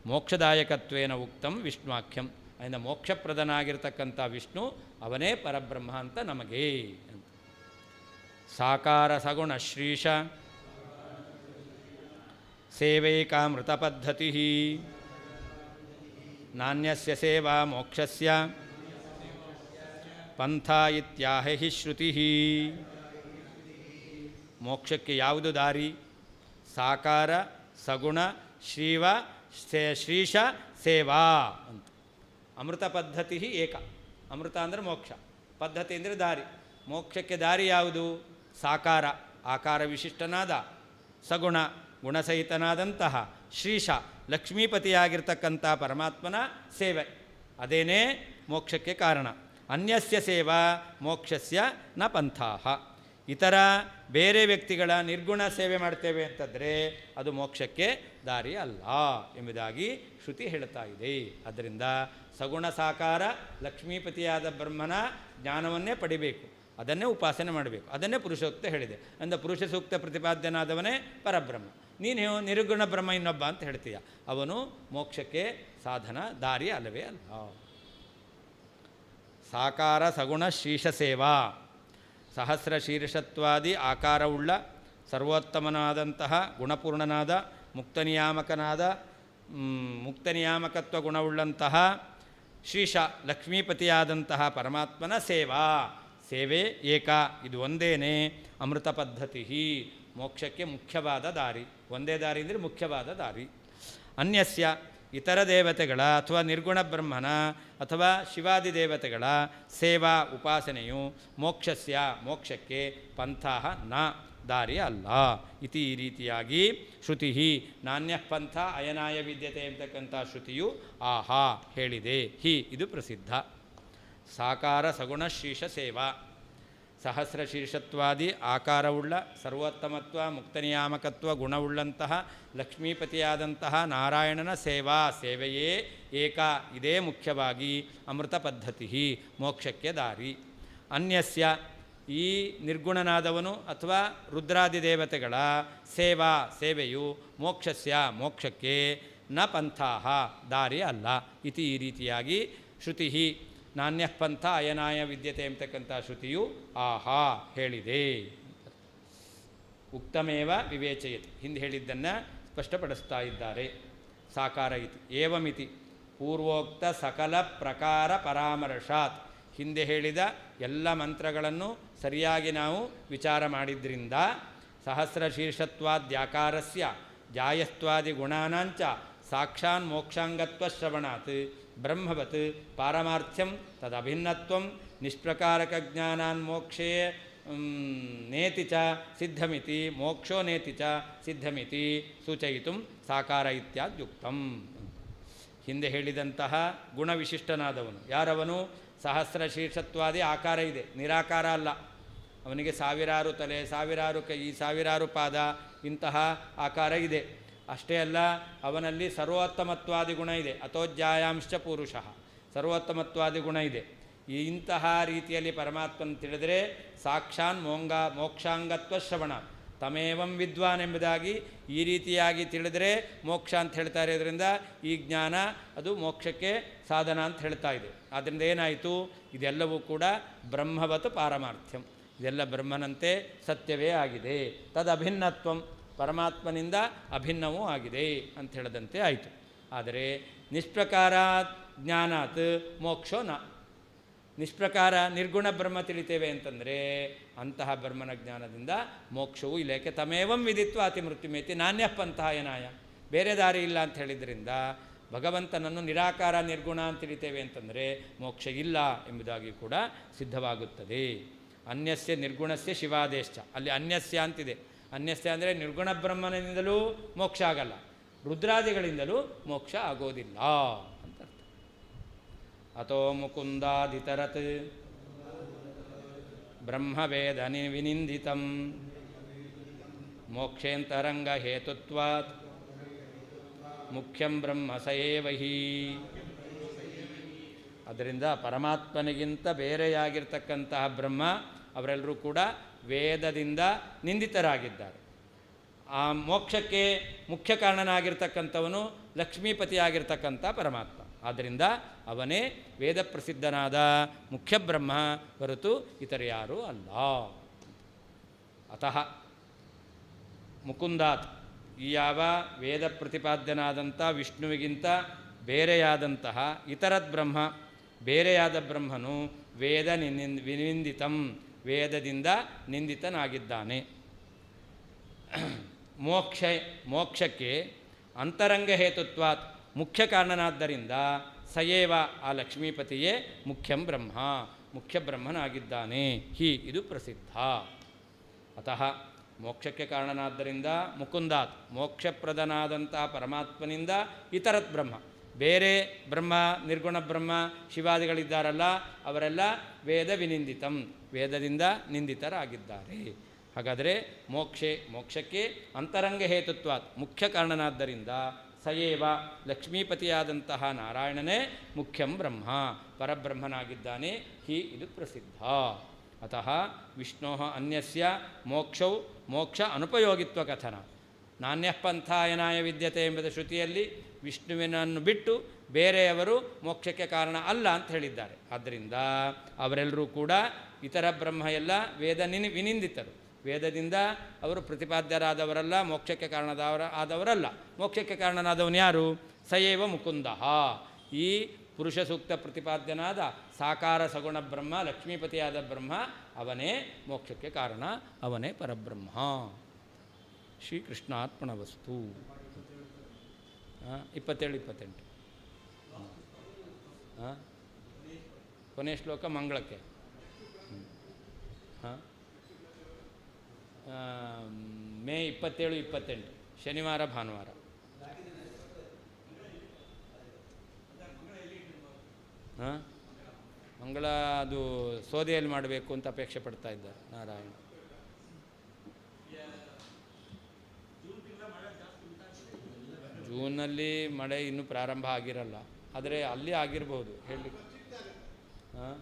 ಮೋಕ್ಷದಾಯಕತ್ವೇನ ಉಕ್ತಂ ವಿಷ್ಣುವಾಖ್ಯಂ. ಅದರಿಂದ ಮೋಕ್ಷಪ್ರದನಾಗಿರ್ತಕ್ಕಂಥ ವಿಷ್ಣು ಅವನೇ ಪರಬ್ರಹ್ಮ ಅಂತ ನಮಗೆ ಅಂತ. ಸಾಕಾರ ಸಗುಣ ಶ್ರೀಶ ಸೇವೈಕಾಮೃತ ಪದ್ಧತಿ ನಾಣ್ಯಸ್ಯ ಸೇವಾ ಮೋಕ್ಷಸ್ಯ ಪಂಥ ಇತ್ಯಾಹ ಹಿ ಶ್ರುತಿ. ಮೋಕ್ಷಕ್ಕೆ ಯಾವುದು ದಾರಿ? ಸಾಕಾರ ಸಗುಣ ಶ್ರೀಶ ಸೇವಾ ಅಂತ. ಅಮೃತ ಪದ್ಧತಿ ಏಕ. ಅಮೃತ ಅಂದರೆ ಮೋಕ್ಷ, ಪದ್ಧತಿ ಅಂದರೆ ದಾರಿ. ಮೋಕ್ಷಕ್ಕೆ ದಾರಿ ಯಾವುದು? ಸಾಕಾರ, ಆಕಾರ ವಿಶಿಷ್ಟನಾದ, ಸಗುಣ ಗುಣಸಹಿತನಾದಂತಹ, ಶ್ರೀಶ ಲಕ್ಷ್ಮೀಪತಿಯಾಗಿರ್ತಕ್ಕಂಥ ಪರಮಾತ್ಮನ ಸೇವೆ, ಅದೇನೇ ಮೋಕ್ಷಕ್ಕೆ ಕಾರಣ. ಅನ್ಯಸ್ಯ ಸೇವಾ ಮೋಕ್ಷಸ್ಯ ನ ಪಂಥಾಹ. ಇತರ ಬೇರೆ ವ್ಯಕ್ತಿಗಳ ನಿರ್ಗುಣ ಸೇವೆ ಮಾಡ್ತೇವೆ ಅಂತಂದರೆ ಅದು ಮೋಕ್ಷಕ್ಕೆ ದಾರಿ ಅಲ್ಲ ಎಂಬುದಾಗಿ ಶ್ರುತಿ ಹೇಳ್ತಾ ಇದೆ. ಆದ್ದರಿಂದ ಸಗುಣ ಸಾಕಾರ ಲಕ್ಷ್ಮೀಪತಿಯಾದ ಬ್ರಹ್ಮನ ಜ್ಞಾನವನ್ನೇ ಪಡಿಬೇಕು, ಅದನ್ನೇ ಉಪಾಸನೆ ಮಾಡಬೇಕು, ಅದನ್ನೇ ಪುರುಷೋಕ್ತ ಹೇಳಿದೆ. ಅಂದರೆ ಪುರುಷ ಸೂಕ್ತ ಪ್ರತಿಪಾದ್ಯನಾದವನೇ ಪರಬ್ರಹ್ಮ. ನೀನು ನಿರ್ಗುಣ ಬ್ರಹ್ಮ ಇನ್ನೊಬ್ಬ ಅಂತ ಹೇಳ್ತೀಯ. ಅವನು ಮೋಕ್ಷಕ್ಕೆ ಸಾಧನ ದಾರಿ ಅಲ್ಲವೇ ಅಲ್ಲ. ಸಾಕಾರ ಸಗುಣ ಶೀರ್ಷ ಸೇವಾ, ಸಹಸ್ರ ಶೀರ್ಷತ್ವಾದಿ ಆಕಾರವುಳ್ಳ ಸರ್ವೋತ್ತಮನಾದಂತಹ ಗುಣಪೂರ್ಣನಾದ ಮುಕ್ತನಿಯಾಮಕತ್ವ ಗುಣವುಳ್ಳಂತಹ ಶ್ರೀಶ ಲಕ್ಷ್ಮೀಪತಿಯಾದಂತಹ ಪರಮಾತ್ಮನ ಸೇವೆ ಏಕ, ಇದು ಒಂದೇನೇ ಅಮೃತ ಪದ್ಧತಿ, ಮೋಕ್ಷಕ್ಕೆ ಮುಖ್ಯವಾದ ದಾರಿ. ಒಂದೇ ದಾರಿ ಅಂದರೆ ಮುಖ್ಯವಾದ ದಾರಿ. ಅನ್ಯಸ್ಯ ಇತರ ದೇವತೆಗಳ ಅಥವಾ ನಿರ್ಗುಣ ಬ್ರಹ್ಮನ ಅಥವಾ ಶಿವಾದಿ ದೇವತೆಗಳ ಸೇವಾ ಉಪಾಸನೆಯು ಮೋಕ್ಷಕ್ಕೆ ಪಂಥಃ ನ, ದಾರಿ ಅಲ್ಲ. ಇತಿ, ಈ ರೀತಿಯಾಗಿ ಶ್ರುತಿ ನಾಣ್ಯ ಪಂಥ ಅಯನಾಯ ವಿದ್ಯತೆ ಎಂಬತಕ್ಕಂಥ ಶ್ರುತಿಯು ಆಹಾ ಹೇಳಿದೆ. ಇದು ಪ್ರಸಿದ್ಧ. ಸಾಕಾರ ಸಗುಣ ಶೀರ್ಷ ಸೇವಾ, ಸಹಸ್ರ ಶೀರ್ಷತ್ವಾದಿ ಆಕಾರವುಳ್ಳ ಸರ್ವೋತ್ತಮತ್ವ ಮುಕ್ತನಿಯಾಮಕತ್ವ ಗುಣವುಳ್ಳಂತಹ ಲಕ್ಷ್ಮೀಪತಿಯಾದಂತಹ ನಾರಾಯಣನ ಸೇವೆಯೇ ಏಕ, ಇದೇ ಮುಖ್ಯವಾಗಿ ಅಮೃತ ಪದ್ಧತಿ, ಮೋಕ್ಷಕ್ಕೆ ದಾರಿ. ಅನ್ಯಸ್ಯ, ಈ ನಿರ್ಗುಣನಾದವನು ಅಥವಾ ರುದ್ರಾದಿ ದೇವತೆಗಳ ಸೇವೆಯು ಮೋಕ್ಷಕ್ಕೆ ನ ಪಂಥಾಹ, ದಾರಿ ಅಲ್ಲ. ಇತಿ, ಈ ರೀತಿಯಾಗಿ ಶ್ರುತಿ ನಾಣ್ಯ ಪಂಥ ಅಯನಾಯ ವಿದ್ಯತೆ ಎಂಬತಕ್ಕಂಥ ಶ್ರುತಿಯು ಆಹಾ ಹೇಳಿದೆ. ಉಕ್ತಮೇವ ವಿವೇಚಯತಿ, ಹಿಂದೆ ಹೇಳಿದ್ದನ್ನು ಸ್ಪಷ್ಟಪಡಿಸ್ತಾ ಇದ್ದಾರೆ. ಸಾಕಾರ ಇತಿ ಏವಮಿತಿ ಪೂರ್ವೋಕ್ತ ಸಕಲ ಪ್ರಕಾರ ಪರಾಮರ್ಶಾತ್, ಹಿಂದೆ ಹೇಳಿದ ಎಲ್ಲ ಮಂತ್ರಗಳನ್ನು ಸರಿಯಾಗಿ ನಾವು ವಿಚಾರ ಮಾಡಿದ್ರಿಂದ ಸಹಸ್ರ ಶೀರ್ಷತ್ವಾದ್ಯಾಕಾರಸ್ಯ ಜಾಯಸ್ತ್ವಾದಿ ಗುಣಾನಾಂಚ ಸಾಕ್ಷಾನ್ ಮೋಕ್ಷಾಂಗತ್ವ ಶ್ರವಣಾತ್ ಬ್ರಹ್ಮವತ್ ಪಾರಮಾರ್ಥ್ಯಂ ತದಭಿನ್ನತ್ವಂ ನಿಷ್ಪ್ರಕಾರಕ ಜ್ಞಾನಾನ್ ಮೋಕ್ಷೇ ನೇತಿ ಚ ಸಿದ್ಧಮಿತಿ ಮೋಕ್ಷೋ ನೇತಿ ಚ ಸಿದ್ಧಮಿತಿ ಸೂಚಯಿತು ಸಾಕಾರ ಇತ್ಯಾದ್ಯುಕ್ತಂ. ಹಿಂದೆ ಹೇಳಿದಂತಹ ಗುಣವಿಶಿಷ್ಟನಾದವನು ಯಾರವನು? ಸಹಸ್ರ ಶೀರ್ಷತ್ವಾದಿ ಆಕಾರ ಇದೆ, ನಿರಾಕಾರ ಅಲ್ಲ. ಅವನಿಗೆ ಸಾವಿರಾರು ತಲೆ, ಸಾವಿರಾರು ಕೈ, ಸಾವಿರಾರು ಪಾದ, ಇಂತಹ ಆಕಾರ ಇದೆ. ಅಷ್ಟೇ ಅಲ್ಲ, ಅವನಲ್ಲಿ ಸರ್ವೋತ್ತಮತ್ವಾದಿ ಗುಣ ಇದೆ. ಅಥೋಜ್ಯಾಯಾಂಶ್ಚ ಪುರುಷಃ, ಸರ್ವೋತ್ತಮತ್ವಾದಿ ಗುಣ ಇದೆ. ಇಂತಹ ರೀತಿಯಲ್ಲಿ ಪರಮಾತ್ಮನ ತಿಳಿದರೆ ಸಾಕ್ಷಾನ್ ಮೋಕ್ಷಾಂಗತ್ವ ಶ್ರವಣ ತಮೇವಂ ವಿದ್ವಾನ್ ಎಂಬುದಾಗಿ ಈ ರೀತಿಯಾಗಿ ತಿಳಿದರೆ ಮೋಕ್ಷ ಅಂತ ಹೇಳ್ತಾ ಇರೋದ್ರಿಂದ ಈ ಜ್ಞಾನ ಅದು ಮೋಕ್ಷಕ್ಕೆ ಸಾಧನ ಅಂತ ಹೇಳ್ತಾ ಇದೆ. ಆದ್ದರಿಂದ ಏನಾಯಿತು? ಇದೆಲ್ಲವೂ ಕೂಡ ಬ್ರಹ್ಮವತ್ ಪಾರಮಾರ್ಥ್ಯಂ, ಇದೆಲ್ಲ ಬ್ರಹ್ಮನಂತೆ ಸತ್ಯವೇ ಆಗಿದೆ. ತದಭಿನ್ನತ್ವಂ, ಪರಮಾತ್ಮನಿಂದ ಅಭಿನ್ನವೂ ಆಗಿದೆ ಅಂತ ಹೇಳದಂತೆ ಆಯಿತು. ಆದರೆ ನಿಷ್ಪ್ರಕಾರಾತ್ ಜ್ಞಾನಾತ್ ಮೋಕ್ಷೋ ನ, ನಿಷ್ಪ್ರಕಾರ ನಿರ್ಗುಣ ಬ್ರಹ್ಮ ತಿಳಿತೇವೆ ಅಂತಂದರೆ ಅಂತಹ ಬ್ರಹ್ಮನ ಜ್ಞಾನದಿಂದ ಮೋಕ್ಷವೂ ಇಲ್ಲ. ಯಾಕೆ? ತಮೇವಂ ವಿದಿತ್ವ ಅತಿ ಮೃತ್ಯುಮೇತಿ ನಾಣ್ಯ ಪಂಥಾಯನಾಯ, ಬೇರೆ ದಾರಿ ಇಲ್ಲ ಅಂತ ಹೇಳಿದ್ರಿಂದ ಭಗವಂತನನ್ನು ನಿರಾಕಾರ ನಿರ್ಗುಣ ಅಂತ ತಿಳಿತೇವೆ ಅಂತಂದರೆ ಮೋಕ್ಷ ಇಲ್ಲ ಎಂಬುದಾಗಿ ಕೂಡ ಸಿದ್ಧವಾಗುತ್ತದೆ. ಅನ್ಯಸ್ಯ ನಿರ್ಗುಣಸ್ಯ ಶಿವಾದೇಶ್ಚ, ಅಲ್ಲಿ ಅನ್ಯಸ್ಯ ಅಂತಿದೆ. ಅನ್ಯಸ್ಯ ಅಂದರೆ ನಿರ್ಗುಣ ಬ್ರಹ್ಮನಿಂದಲೂ ಮೋಕ್ಷ ಆಗಲ್ಲ, ರುದ್ರಾದಿಗಳಿಂದಲೂ ಮೋಕ್ಷ ಆಗೋದಿಲ್ಲ ಅಂತ ಅರ್ಥ. ಅಥೋ ಮುಕುಂದಾದಿತರತ್ ಬ್ರಹ್ಮವೇದ ವಿನಿಂದಿತಂ ಮೋಕ್ಷೇಂತರಂಗ ಹೇತುತ್ವಾತ್ ಮುಖ್ಯಂ ಬ್ರಹ್ಮ ಸಯೇವ ಹಿ. ಅದರಿಂದ ಪರಮಾತ್ಮನಿಗಿಂತ ಬೇರೆಯಾಗಿರ್ತಕ್ಕಂತಹ ಬ್ರಹ್ಮ ಅವರೆಲ್ಲರೂ ಕೂಡ ವೇದದಿಂದ ನಿಂದಿತರಾಗಿದ್ದಾರೆ. ಆ ಮೋಕ್ಷಕ್ಕೆ ಮುಖ್ಯ ಕಾರಣನಾಗಿರ್ತಕ್ಕಂಥವನು ಲಕ್ಷ್ಮೀಪತಿಯಾಗಿರ್ತಕ್ಕಂಥ ಪರಮಾತ್ಮ. ಆದ್ದರಿಂದ ಅವನೇ ವೇದ ಪ್ರಸಿದ್ಧನಾದ ಮುಖ್ಯ ಬ್ರಹ್ಮ ಹೊರತು ಇತರ ಯಾರೂ ಅಲ್ಲ. ಅತಃ ಮುಕುಂದಾತ್, ಈ ಯಾವ ವೇದ ಪ್ರತಿಪಾದ್ಯನಾದಂಥ ವಿಷ್ಣುವಿಗಿಂತ ಬೇರೆಯಾದಂತಹ ಇತರದ್ ಬ್ರಹ್ಮ, ಬೇರೆಯಾದ ಬ್ರಹ್ಮನು ವೇದ ವಿನಿಂದಿತಂ, ವೇದದಿಂದ ನಿಂದಿತನಾಗಿದ್ದಾನೆ. ಮೋಕ್ಷಕ್ಕೆ ಅಂತರಂಗ ಹೇತುತ್ವಾತ್, ಮುಖ್ಯ ಕಾರಣನಾದ್ದರಿಂದ ಸಯೇವ, ಆ ಲಕ್ಷ್ಮೀಪತಿಯೇ ಮುಖ್ಯಂ ಬ್ರಹ್ಮ, ಮುಖ್ಯ ಬ್ರಹ್ಮನಾಗಿದ್ದಾನೆ. ಇದು ಪ್ರಸಿದ್ಧ. ಅತಃ ಮೋಕ್ಷಕ್ಕೆ ಕಾರಣನಾದ್ದರಿಂದ ಮುಕುಂದಾತ್, ಮೋಕ್ಷಪ್ರದನಾದಂತಹ ಪರಮಾತ್ಮನಿಂದ ಇತರತ್ ಬ್ರಹ್ಮ, ಬೇರೆ ಬ್ರಹ್ಮ, ನಿರ್ಗುಣ ಬ್ರಹ್ಮ, ಶಿವಾದಿಗಳಿದ್ದಾರಲ್ಲ ಅವರೆಲ್ಲ ವೇದ ವಿನಿಂದಿತಂ, ವೇದದಿಂದ ನಿಂದಿತರಾಗಿದ್ದಾರೆ. ಹಾಗಾದರೆ ಮೋಕ್ಷಕ್ಕೆ ಅಂತರಂಗ ಹೇತುತ್ವಾತ್, ಮುಖ್ಯ ಕಾರಣನಾದ್ದರಿಂದ ಸಯೇವ, ಲಕ್ಷ್ಮೀಪತಿಯಾದಂತಹ ನಾರಾಯಣನೇ ಮುಖ್ಯಂ ಬ್ರಹ್ಮ, ಪರಬ್ರಹ್ಮನಾಗಿದ್ದಾನೆ. ಇದು ಪ್ರಸಿದ್ಧ. ಅತಃ ವಿಷ್ಣೋ ಅನ್ಯಸ್ಯ ಮೋಕ್ಷ ಅನುಪಯೋಗಿತ್ವ ಕಥನ, ನಾಣ್ಯಃ ಪಂಥಾಯನಾಯ ವಿದ್ಯತೆ ಎಂಬುದ ಶ್ರುತಿಯಲ್ಲಿ ವಿಷ್ಣುವಿನನ್ನು ಬಿಟ್ಟು ಬೇರೆಯವರು ಮೋಕ್ಷಕ್ಕೆ ಕಾರಣ ಅಲ್ಲ ಅಂತ ಹೇಳಿದ್ದಾರೆ. ಆದ್ದರಿಂದ ಅವರೆಲ್ಲರೂ ಕೂಡ ಇತರ ಬ್ರಹ್ಮ ಎಲ್ಲ ವಿನಿಂದಿತರು. ವೇದದಿಂದ ಅವರು ಪ್ರತಿಪಾದ್ಯರಾದವರಲ್ಲ, ಮೋಕ್ಷಕ್ಕೆ ಆದವರಲ್ಲ. ಮೋಕ್ಷಕ್ಕೆ ಕಾರಣನಾದವನು ಯಾರು? ಸಯೇವ ಮುಕುಂದ. ಈ ಪುರುಷ ಸೂಕ್ತ ಪ್ರತಿಪಾದ್ಯನಾದ ಸಾಕಾರ ಸಗುಣ ಬ್ರಹ್ಮ, ಲಕ್ಷ್ಮೀಪತಿಯಾದ ಬ್ರಹ್ಮ, ಅವನೇ ಮೋಕ್ಷಕ್ಕೆ ಕಾರಣ, ಅವನೇ ಪರಬ್ರಹ್ಮ. ಶ್ರೀಕೃಷ್ಣಾರ್ಪಣವಸ್ತು. 27-28 ಕೊನೆಯ ಶ್ಲೋಕ ಮಂಗಳಕ್ಕೆ. ಮೇ 27-28 ಶನಿವಾರ ಭಾನುವಾರ. ಮಂಗಳ ಅದು ಸೋದೆಯಲ್ಲಿ ಮಾಡಬೇಕು ಅಂತ ಅಪೇಕ್ಷೆ ಪಡ್ತಾ ಇದ್ದಾರೆ ನಾರಾಯಣ. ಜೂನಲ್ಲಿ ಮಳೆ ಇನ್ನೂ ಪ್ರಾರಂಭ ಆಗಿರಲ್ಲ, ಆದರೆ ಅಲ್ಲಿ ಆಗಿರ್ಬೋದು ಹೇಳಿ. ಹಾಂ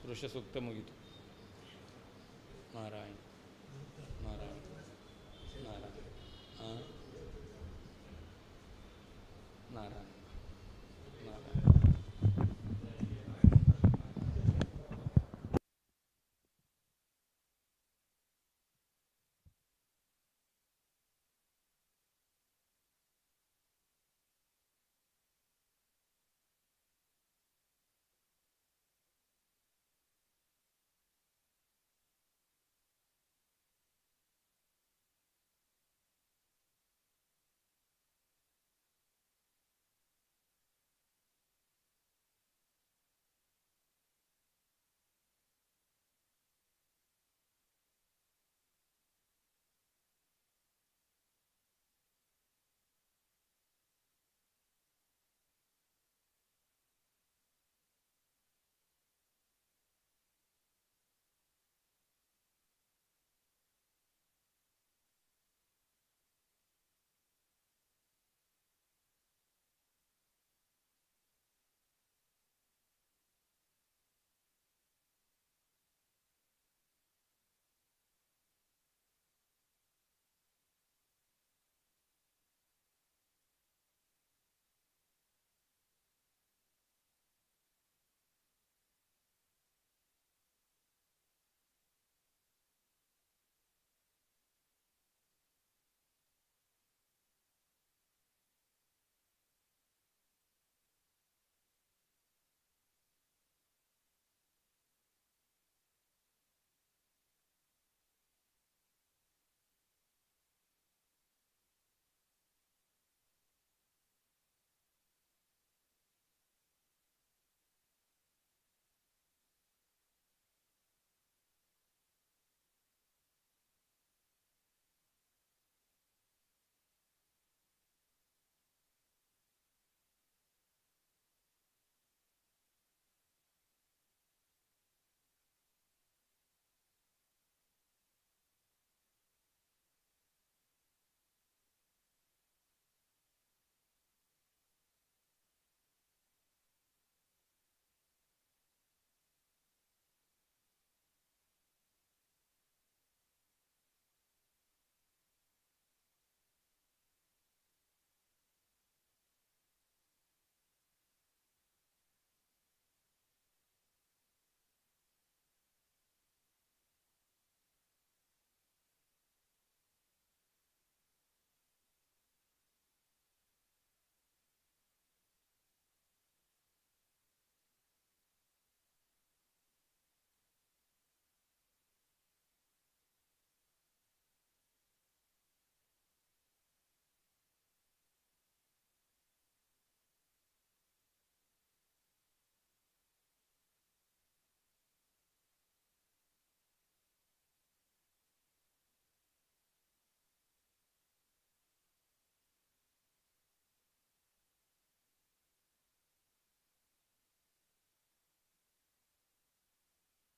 ಪುರುಷ ಸೂಕ್ತ ಮುಗಿತು. ನಾರಾಯಣ ನಾರಾಯಣ ನಾರಾಯಣ ನಾರಾಯಣ.